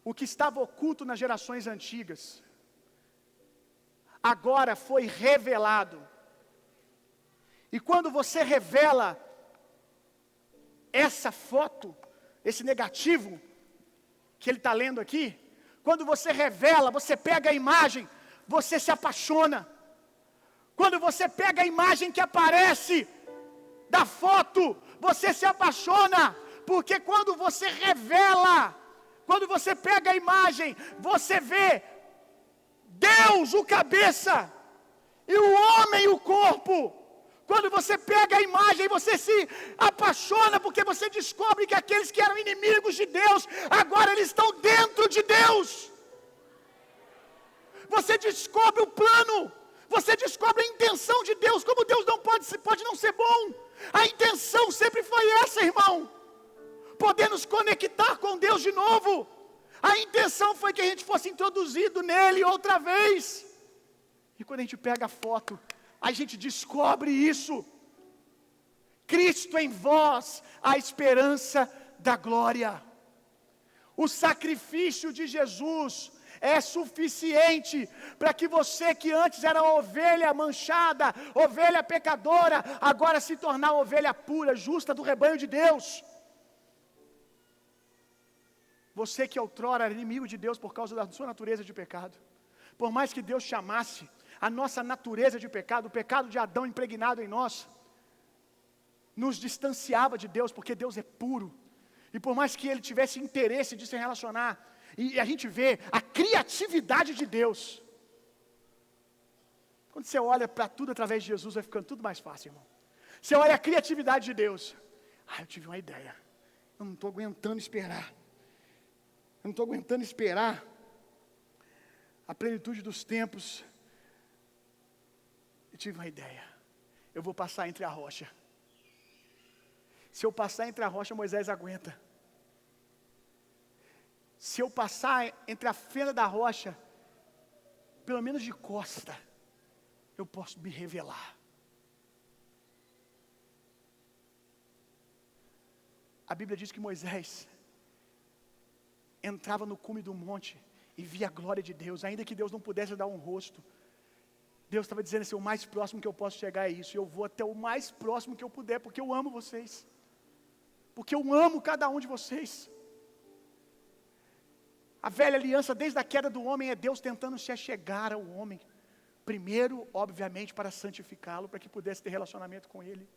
O que estava oculto nas gerações antigas, agora foi revelado. E quando você revela essa foto, esse negativo que ele está lendo aqui, quando você revela, você pega a imagem, você se apaixona. Quando você pega a imagem que aparece da foto, você se apaixona, porque quando você revela, quando você pega a imagem, você vê Deus, o cabeça, e o homem, o corpo. Quando você pega a imagem, você se apaixona, porque você descobre que aqueles que eram inimigos de Deus, agora eles estão dentro de Deus. Você descobre o plano, você descobre a intenção de Deus, como Deus não pode não ser bom. A intenção sempre foi essa, irmão, poder nos conectar com Deus de novo. A intenção foi que a gente fosse introduzido nele outra vez. E quando a gente pega a foto, a gente descobre isso, Cristo em vós, a esperança da glória. O sacrifício de Jesus é suficiente para que você que antes era ovelha manchada, ovelha pecadora, agora se tornar ovelha pura, justa do rebanho de Deus. Você que outrora era inimigo de Deus por causa da sua natureza de pecado, por mais que Deus chamasse a nossa natureza de pecado, o pecado de Adão impregnado em nós, nos distanciava de Deus, porque Deus é puro, e por mais que Ele tivesse interesse de se relacionar, e a gente vê a criatividade de Deus. Quando você olha para tudo através de Jesus, vai ficando tudo mais fácil, irmão. Você olha a criatividade de Deus. Eu tive uma ideia. Eu não estou aguentando esperar. Eu não estou aguentando esperar a plenitude dos tempos. Eu tive uma ideia. Eu vou passar entre a rocha. Se eu passar entre a rocha, Moisés aguenta. Se eu passar entre a fenda da rocha, pelo menos de costa, eu posso me revelar. A Bíblia diz que Moisés entrava no cume do monte e via a glória de Deus, ainda que Deus não pudesse dar um rosto. Deus estava dizendo assim: o mais próximo que eu posso chegar é isso, e eu vou até o mais próximo que eu puder, porque eu amo vocês, porque eu amo cada um de vocês. A velha aliança, desde a queda do homem, é Deus tentando se achegar ao homem, primeiro, obviamente, para santificá-lo, para que pudesse ter relacionamento com Ele.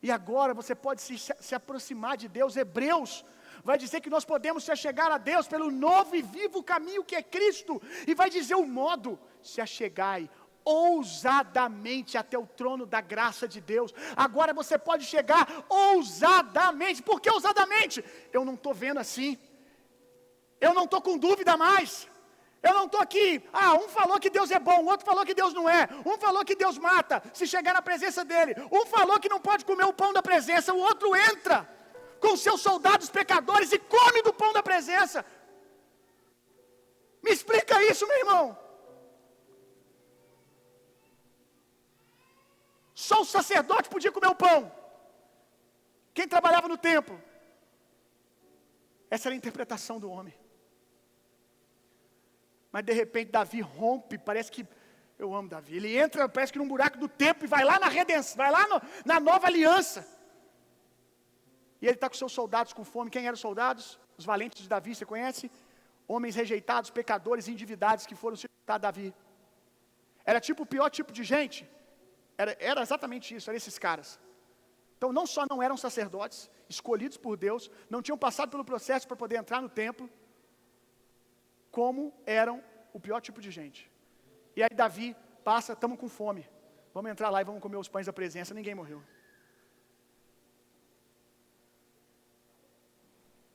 E agora você pode se aproximar de Deus. Hebreus vai dizer que nós podemos se achegar a Deus pelo novo e vivo caminho que é Cristo, e vai dizer o modo: se achegai ousadamente até o trono da graça de Deus. Agora você pode chegar ousadamente. Por que ousadamente? Eu não estou vendo assim, eu não estou com dúvida mais. Eu não estou aqui, um falou que Deus é bom, o outro falou que Deus não é, um falou que Deus mata se chegar na presença dele, um falou que não pode comer o pão da presença, o outro entra com seus soldados pecadores e come do pão da presença. Me explica isso, meu irmão. Só o sacerdote podia comer o pão, quem trabalhava no templo. Essa era a interpretação do homem. Mas de repente Davi rompe, parece que, eu amo Davi, ele entra, parece que num buraco do templo e vai lá na redenção, vai lá na nova aliança. E ele está com seus soldados com fome. Quem eram os soldados? Os valentes de Davi, você conhece? Homens rejeitados, pecadores, endividados que foram circuncidar Davi. Era tipo o pior tipo de gente. Era exatamente isso, eram esses caras. Então não só não eram sacerdotes, escolhidos por Deus, não tinham passado pelo processo para poder entrar no templo, como eram o pior tipo de gente. E aí Davi passa: estamos com fome, vamos entrar lá e vamos comer os pães da presença. Ninguém morreu.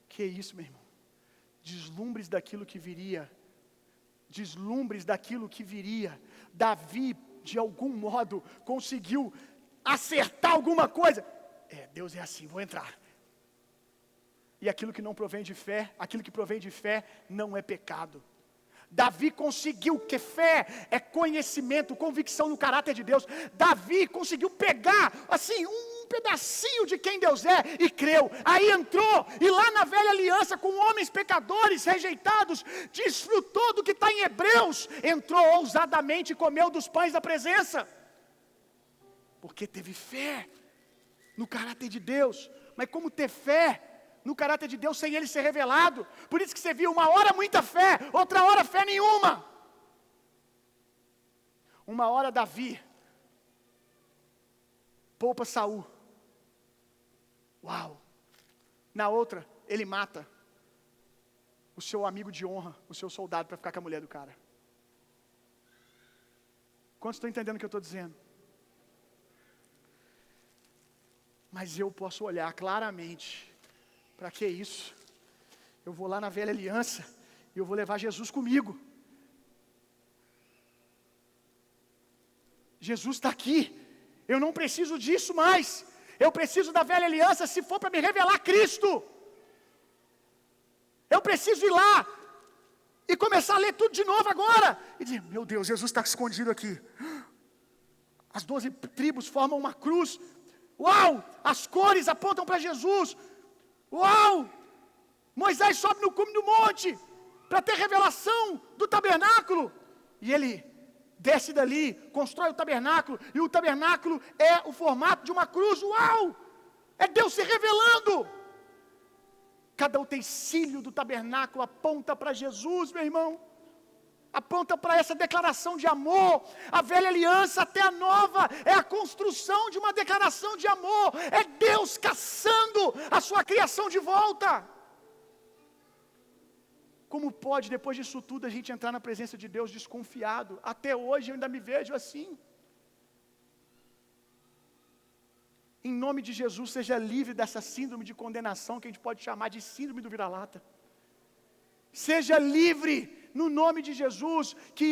Que isso, meu irmão? Deslumbres daquilo que viria. Deslumbres daquilo que viria. Davi, de algum modo, conseguiu acertar alguma coisa. Deus é assim, vou entrar. E aquilo que não provém de fé, aquilo que provém de fé não é pecado. Davi conseguiu, que fé é conhecimento, convicção no caráter de Deus. Davi conseguiu pegar, assim, um pedacinho de quem Deus é e creu. Aí entrou, e lá na velha aliança, com homens pecadores, rejeitados, desfrutou do que está em Hebreus, entrou ousadamente e comeu dos pães da presença, porque teve fé no caráter de Deus. Mas como ter fé no caráter de Deus sem Ele ser revelado? Por isso que você viu uma hora muita fé, outra hora fé nenhuma. Uma hora Davi poupa Saul. Uau! Na outra, ele mata o seu amigo de honra, o seu soldado, para ficar com a mulher do cara. Quantos estão entendendo o que eu estou dizendo? Mas eu posso olhar claramente. Para que isso? Eu vou lá na velha aliança e eu vou levar Jesus comigo. Jesus está aqui. Eu não preciso disso mais. Eu preciso da velha aliança se for para me revelar Cristo. Eu preciso ir lá e começar a ler tudo de novo agora. E dizer: meu Deus, Jesus está escondido aqui. As 12 tribos formam uma cruz. Uau! As cores apontam para Jesus. Uau! Moisés sobe no cume do monte para ter revelação do tabernáculo. E ele desce dali, constrói o tabernáculo, e o tabernáculo é o formato de uma cruz. Uau! É Deus se revelando. Cada utensílio do tabernáculo aponta para Jesus, meu irmão. Aponta para essa declaração de amor. A velha aliança até a nova é a construção de uma declaração de amor. É Deus caçando a sua criação de volta. Como pode, depois disso tudo, a gente entrar na presença de Deus desconfiado? Até hoje eu ainda me vejo assim. Em nome de Jesus, seja livre dessa síndrome de condenação que a gente pode chamar de síndrome do vira-lata. Seja livre no nome de Jesus, que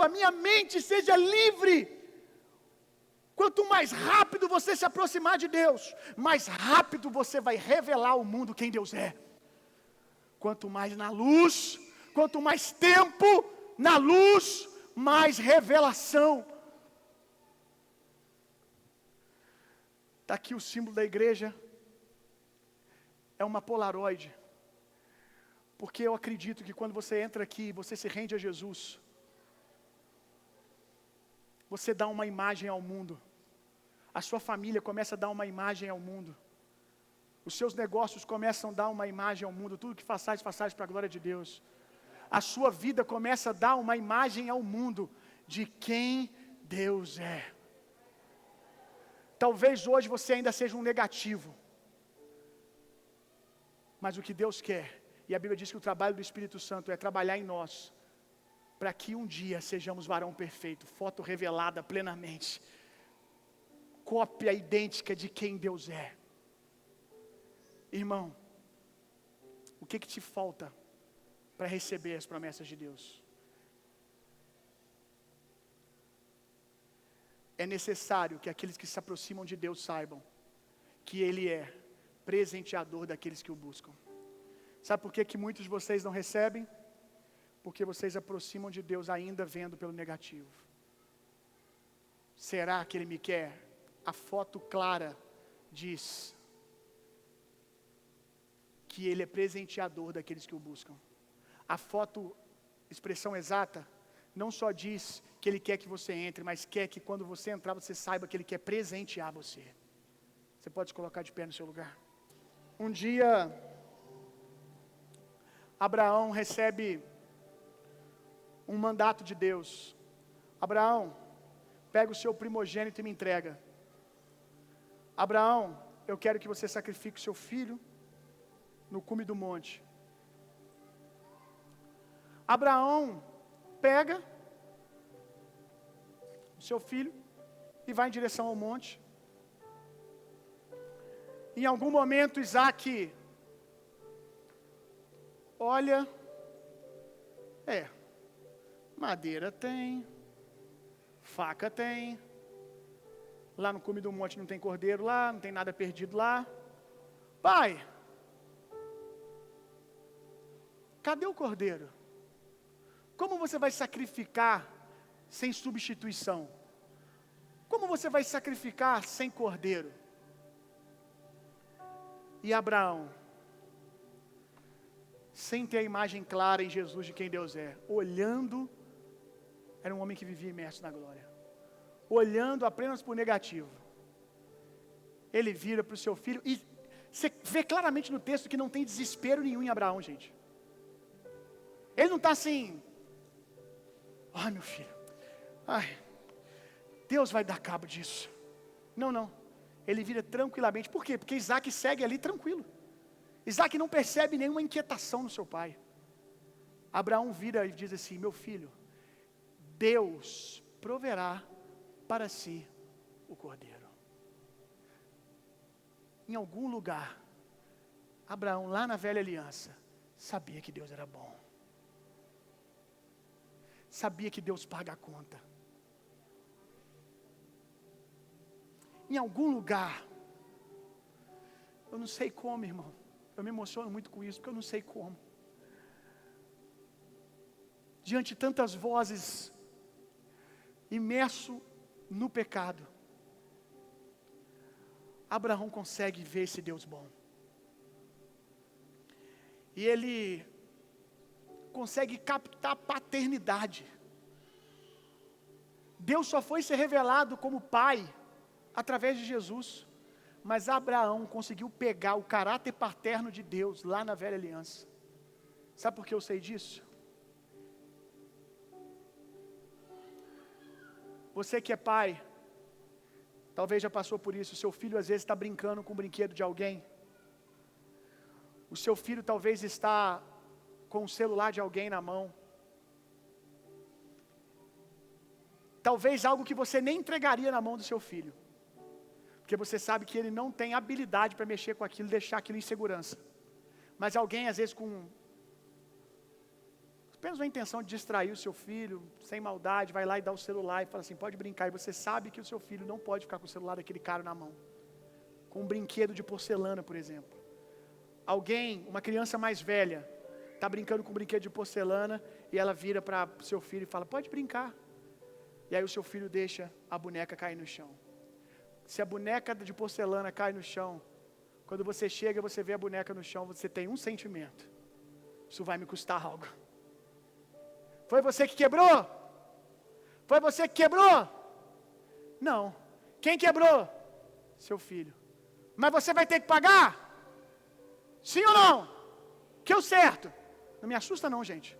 a minha mente seja livre. Quanto mais rápido você se aproximar de Deus, mais rápido você vai revelar ao mundo quem Deus é. Quanto mais na luz, quanto mais tempo na luz, mais revelação. Está aqui o símbolo da igreja, é uma polaroide, porque eu acredito que quando você entra aqui, você se rende a Jesus, você dá uma imagem ao mundo, a sua família começa a dar uma imagem ao mundo, os seus negócios começam a dar uma imagem ao mundo, tudo que façais para a glória de Deus, a sua vida começa a dar uma imagem ao mundo de quem Deus é. Talvez hoje você ainda seja um negativo, mas o que Deus quer, e a Bíblia diz que o trabalho do Espírito Santo é trabalhar em nós, para que um dia sejamos varão perfeito, foto revelada plenamente, cópia idêntica de quem Deus é. Irmão, o que te falta para receber as promessas de Deus? É necessário que aqueles que se aproximam de Deus saibam que Ele é presenteador daqueles que o buscam. Sabe por que muitos de vocês não recebem? Porque vocês aproximam de Deus ainda vendo pelo negativo. Será que Ele me quer? A foto clara diz que Ele é presenteador daqueles que o buscam. A foto, expressão exata, não só diz que Ele quer que você entre, mas quer que quando você entrar, você saiba que Ele quer presentear você. Você pode se colocar de pé no seu lugar. Um dia, Abraão recebe um mandato de Deus. Abraão, pega o seu primogênito e me entrega. Abraão, eu quero que você sacrifique o seu filho no cume do monte. Abraão pega o seu filho e vai em direção ao monte. Em algum momento Isaac olha, madeira tem, faca tem, lá no cume do monte não tem cordeiro lá, não tem nada perdido lá. Pai, cadê o cordeiro? Como você vai sacrificar sem substituição? Como você vai sacrificar sem cordeiro? E Abraão, sem ter a imagem clara em Jesus de quem Deus é, olhando, era um homem que vivia imerso na glória, olhando apenas por negativo, ele vira para o seu filho, e você vê claramente no texto que não tem desespero nenhum em Abraão, gente. Ele não está assim, ai meu filho, Deus vai dar cabo disso. Não. Ele vira tranquilamente. Por quê? Porque Isaac segue ali tranquilo. Isaac não percebe nenhuma inquietação no seu pai. Abraão vira e diz assim: meu filho, Deus proverá para si o cordeiro. Em algum lugar, Abraão, lá na velha aliança, sabia que Deus era bom. Sabia que Deus paga a conta. Em algum lugar, eu não sei como, irmão, eu me emociono muito com isso, porque eu não sei como, diante de tantas vozes, imerso no pecado, Abraão consegue ver esse Deus bom. E ele consegue captar a paternidade. Deus só foi ser revelado como pai através de Jesus. Mas Abraão conseguiu pegar o caráter paterno de Deus lá na velha aliança. Sabe por que eu sei disso? Você que é pai, talvez já passou por isso. O seu filho às vezes está brincando com o brinquedo de alguém. O seu filho talvez está com o celular de alguém na mão. Talvez algo que você nem entregaria na mão do seu filho. Porque você sabe que ele não tem habilidade para mexer com aquilo e deixar aquilo em segurança. Mas alguém, às vezes, com apenas uma intenção de distrair o seu filho, sem maldade, vai lá e dá o celular e fala assim, pode brincar. E você sabe que o seu filho não pode ficar com o celular daquele cara na mão. Com um brinquedo de porcelana, por exemplo. Alguém, uma criança mais velha, está brincando com um brinquedo de porcelana e ela vira para o seu filho e fala, pode brincar. E aí o seu filho deixa a boneca cair no chão. Se a boneca de porcelana cai no chão, quando você chega e você vê a boneca no chão, você tem um sentimento. Isso vai me custar algo. Foi você que quebrou? Foi você que quebrou? Não. Quem quebrou? Seu filho. Mas você vai ter que pagar? Sim ou não? O que é o certo? Não me assusta não, gente.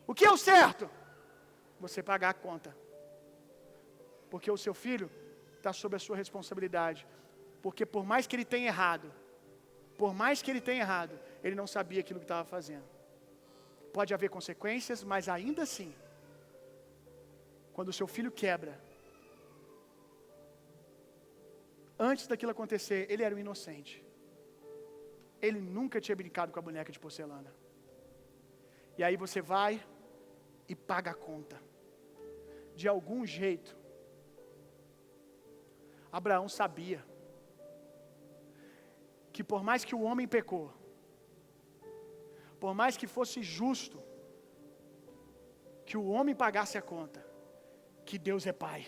O que é o certo? Você pagar a conta. Porque o seu filho está sob a sua responsabilidade. Porque por mais que ele tenha errado, ele não sabia aquilo que estava fazendo. Pode haver consequências, mas ainda assim, quando o seu filho quebra, antes daquilo acontecer, ele era um inocente. Ele nunca tinha brincado com a boneca de porcelana. E aí você vai e paga a conta. De algum jeito, Abraão sabia que por mais que o homem pecou, por mais que fosse justo que o homem pagasse a conta, que Deus é pai.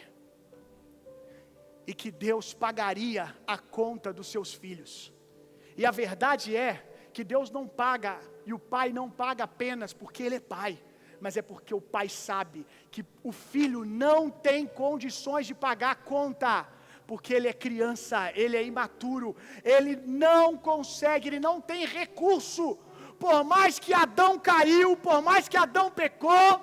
E que Deus pagaria a conta dos seus filhos. E a verdade é que Deus não paga, e o pai não paga apenas porque ele é pai, mas é porque o pai sabe que o filho não tem condições de pagar a conta, porque ele é criança, ele é imaturo, ele não consegue, ele não tem recurso. Por mais que Adão caiu, por mais que Adão pecou,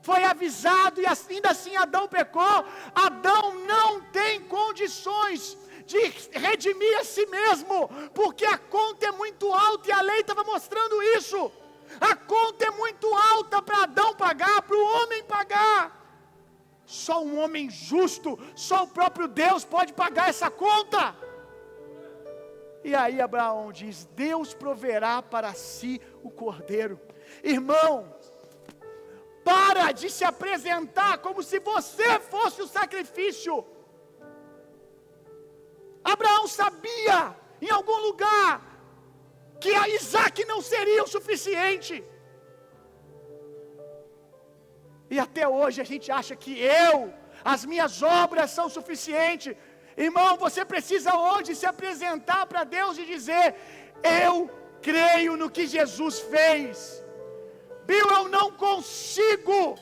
foi avisado e ainda assim Adão pecou, Adão não tem condições de redimir a si mesmo, porque a conta é muito alta e a lei estava mostrando isso. A conta é muito alta para Adão pagar, para o homem pagar. Só um homem justo, só o próprio Deus pode pagar essa conta. E aí Abraão diz, Deus proverá para si o cordeiro. Irmão, para de se apresentar como se você fosse o sacrifício. Abraão sabia, em algum lugar, que a Isaac não seria o suficiente. E até hoje a gente acha que as minhas obras são suficientes. Irmão, você precisa hoje se apresentar para Deus e dizer, eu creio no que Jesus fez. Bill, eu não consigo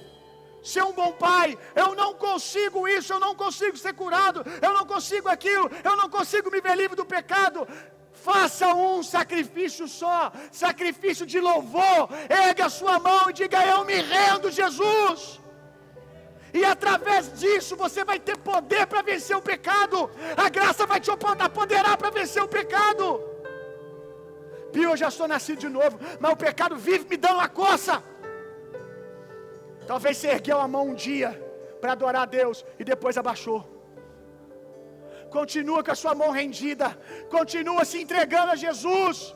ser um bom pai, eu não consigo isso, eu não consigo ser curado, eu não consigo aquilo, eu não consigo me ver livre do pecado. Faça um sacrifício só, sacrifício de louvor, ergue a sua mão e diga, eu me rendo, Jesus. E através disso você vai ter poder para vencer o pecado, a graça vai te apoderar para vencer o pecado. Pio, eu já sou nascido de novo, mas o pecado vive me dando uma coça. Talvez você ergueu a mão um dia para adorar a Deus e depois abaixou. Continua com a sua mão rendida, continua se entregando a Jesus.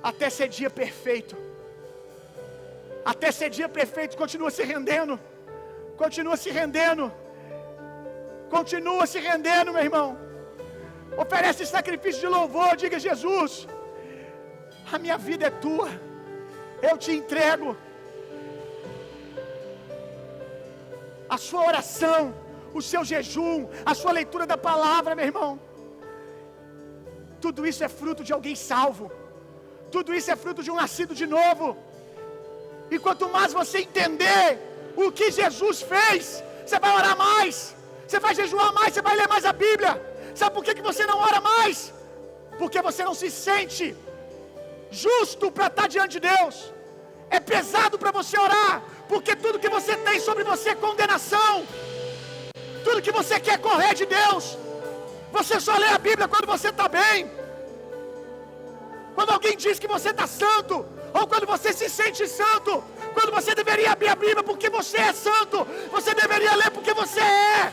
Até ser dia perfeito. Até ser dia perfeito, continua se rendendo. Continua se rendendo. Continua se rendendo, meu irmão. Oferece sacrifício de louvor, diga, Jesus, a minha vida é tua, eu te entrego. A sua oração, o seu jejum, a sua leitura da palavra, meu irmão. Tudo isso é fruto de alguém salvo. Tudo isso é fruto de um nascido de novo. E quanto mais você entender o que Jesus fez, você vai orar mais, você vai jejuar mais, você vai ler mais a Bíblia. Sabe por que você não ora mais? Porque você não se sente justo para estar diante de Deus. É pesado para você orar, porque tudo que você tem sobre você é condenação. Tudo que você quer correr de Deus. Você só lê a Bíblia quando você está bem. Quando alguém diz que você está santo, ou quando você se sente santo, quando você deveria abrir a Bíblia porque você é santo, você deveria ler porque você é.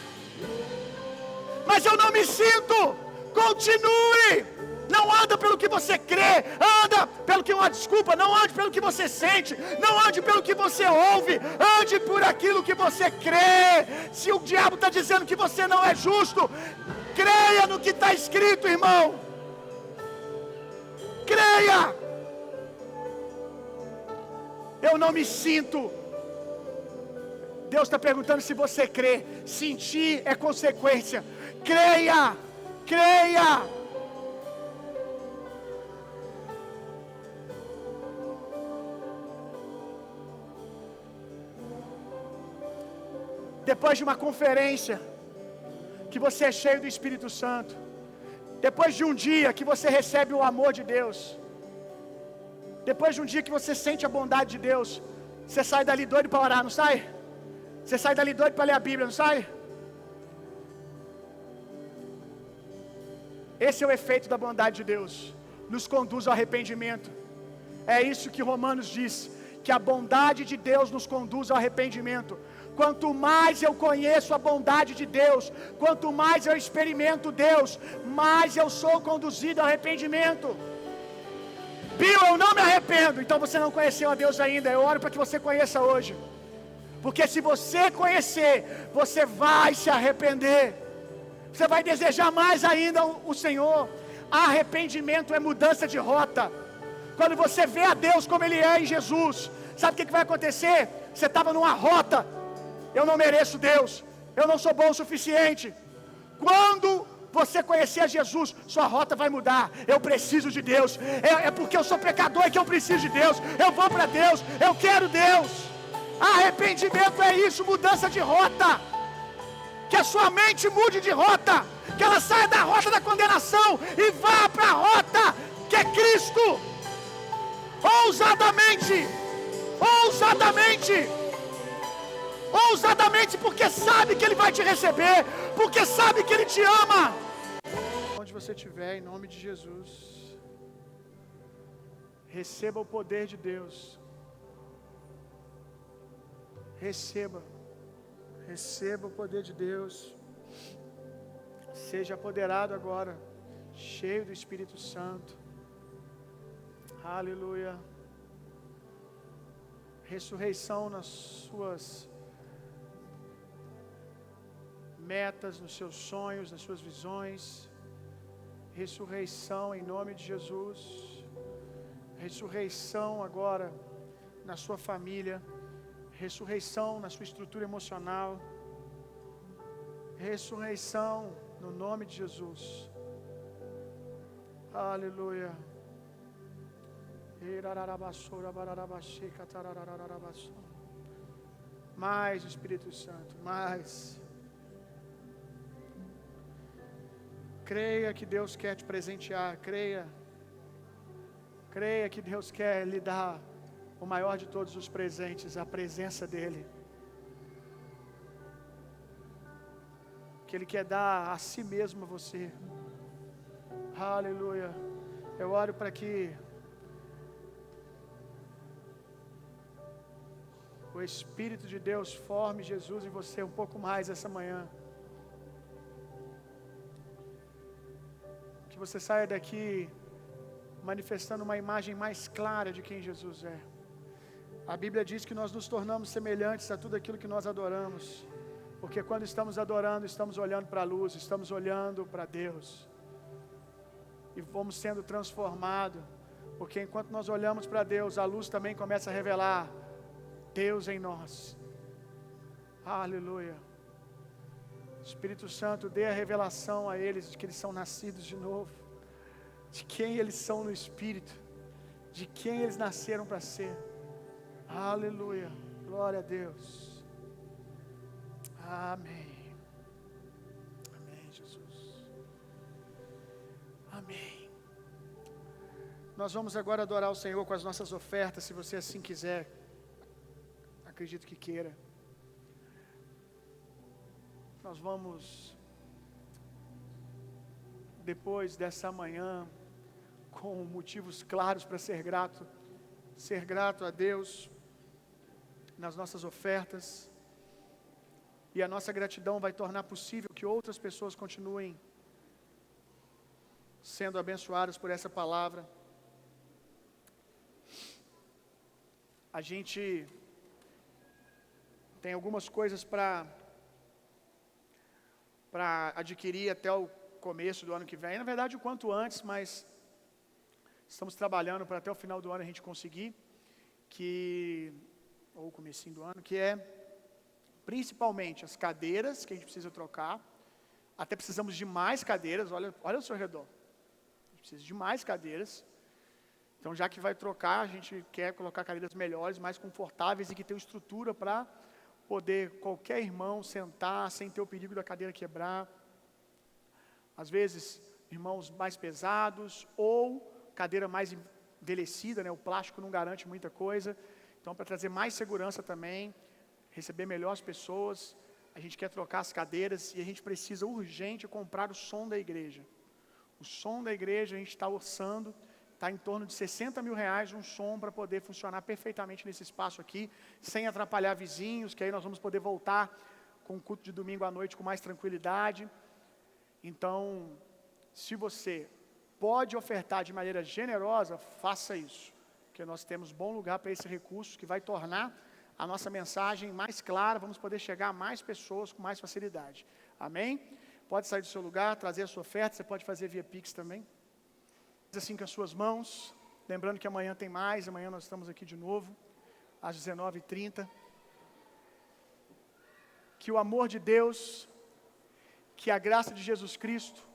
Mas eu não me sinto. Continue. Não anda pelo que você crê, anda pelo que uma desculpa, não ande pelo que você sente, não ande pelo que você ouve, ande por aquilo que você crê. Se o diabo está dizendo que você não é justo, creia no que está escrito, irmão. Creia. Eu não me sinto. Deus está perguntando se você crê. Sentir é consequência. Creia, creia. Depois de uma conferência, que você é cheio do Espírito Santo, depois de um dia que você recebe o amor de Deus, depois de um dia que você sente a bondade de Deus, você sai dali doido para orar, não sai? Você sai dali doido para ler a Bíblia, não sai? Esse é o efeito da bondade de Deus, nos conduz ao arrependimento. É isso que Romanos diz, que a bondade de Deus nos conduz ao arrependimento. Quanto mais eu conheço a bondade de Deus, quanto mais eu experimento Deus, mais eu sou conduzido ao arrependimento. Bill, eu não me arrependo. Então você não conheceu a Deus ainda. Eu oro para que você conheça hoje. Porque se você conhecer, você vai se arrepender. Você vai desejar mais ainda o Senhor. Arrependimento é mudança de rota. Quando você vê a Deus como Ele é em Jesus, sabe o que vai acontecer? Você estava numa rota. Eu não mereço Deus. Eu não sou bom o suficiente. Quando você conhecer a Jesus, sua rota vai mudar. Eu preciso de Deus. É porque eu sou pecador que eu preciso de Deus. Eu vou para Deus. Eu quero Deus. Arrependimento é isso, mudança de rota. Que a sua mente mude de rota. Que ela saia da rota da condenação e vá para a rota que é Cristo. Ousadamente. Ousadamente. Ousadamente, porque sabe que Ele vai te receber, porque sabe que Ele te ama. Onde você estiver, em nome de Jesus, receba o poder de Deus. Receba o poder de Deus. Seja apoderado agora, cheio do Espírito Santo. Aleluia. Ressurreição nas suas metas, nos seus sonhos, nas suas visões. Ressurreição em nome de Jesus. Ressurreição agora na sua família. Ressurreição na sua estrutura emocional. Ressurreição no nome de Jesus. Aleluia. Mais Espírito Santo, mais. Creia que Deus quer te presentear, creia que Deus quer lhe dar o maior de todos os presentes, a presença dEle. Que Ele quer dar a si mesmo a você. Aleluia. Eu oro para que o Espírito de Deus forme Jesus em você um pouco mais essa manhã. Que você saia daqui manifestando uma imagem mais clara de quem Jesus é. A Bíblia diz que nós nos tornamos semelhantes a tudo aquilo que nós adoramos. Porque quando estamos adorando, estamos olhando para a luz, estamos olhando para Deus. E vamos sendo transformados. Porque enquanto nós olhamos para Deus, a luz também começa a revelar Deus em nós. Aleluia. Espírito Santo, dê a revelação a eles de que eles são nascidos de novo, de quem eles são no Espírito, de quem eles nasceram para ser. Aleluia, glória a Deus. Amém. Amém, Jesus. Amém. Nós vamos agora adorar o Senhor com as nossas ofertas, se você assim quiser. Acredito que queira. Nós vamos, depois dessa manhã, com motivos claros para ser grato a Deus nas nossas ofertas, e a nossa gratidão vai tornar possível que outras pessoas continuem sendo abençoadas por essa palavra. A gente tem algumas coisas para adquirir até o começo do ano que vem, na verdade o quanto antes, mas estamos trabalhando para até o final do ano a gente conseguir, ou comecinho do ano, que é principalmente as cadeiras que a gente precisa trocar. Até precisamos de mais cadeiras, olha ao seu redor, a gente precisa de mais cadeiras. Então, já que vai trocar, a gente quer colocar cadeiras melhores, mais confortáveis e que tenham estrutura para poder qualquer irmão sentar sem ter o perigo da cadeira quebrar. Às vezes, irmãos mais pesados ou cadeira mais envelhecida, né? O plástico não garante muita coisa. Então, para trazer mais segurança também, receber melhor as pessoas, a gente quer trocar as cadeiras e a gente precisa urgente comprar o som da igreja. O som da igreja a gente está orçando, está em torno de R$60 mil um som para poder funcionar perfeitamente nesse espaço aqui, sem atrapalhar vizinhos, que aí nós vamos poder voltar com o culto de domingo à noite com mais tranquilidade. Então, se você pode ofertar de maneira generosa, faça isso, porque nós temos bom lugar para esse recurso que vai tornar a nossa mensagem mais clara, vamos poder chegar a mais pessoas com mais facilidade. Amém? Pode sair do seu lugar, trazer a sua oferta, você pode fazer via Pix também. Assim com as suas mãos, lembrando que amanhã tem mais, amanhã nós estamos aqui de novo, às 19h30. Que o amor de Deus, que a graça de Jesus Cristo,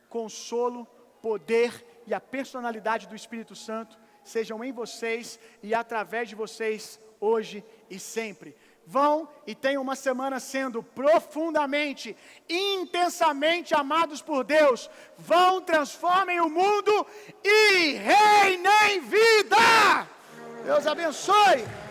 consolo, poder e a personalidade do Espírito Santo sejam em vocês e através de vocês, hoje e sempre. Vão e tenham uma semana sendo profundamente, intensamente amados por Deus. Vão, transformem o mundo e reinem vida. Deus abençoe.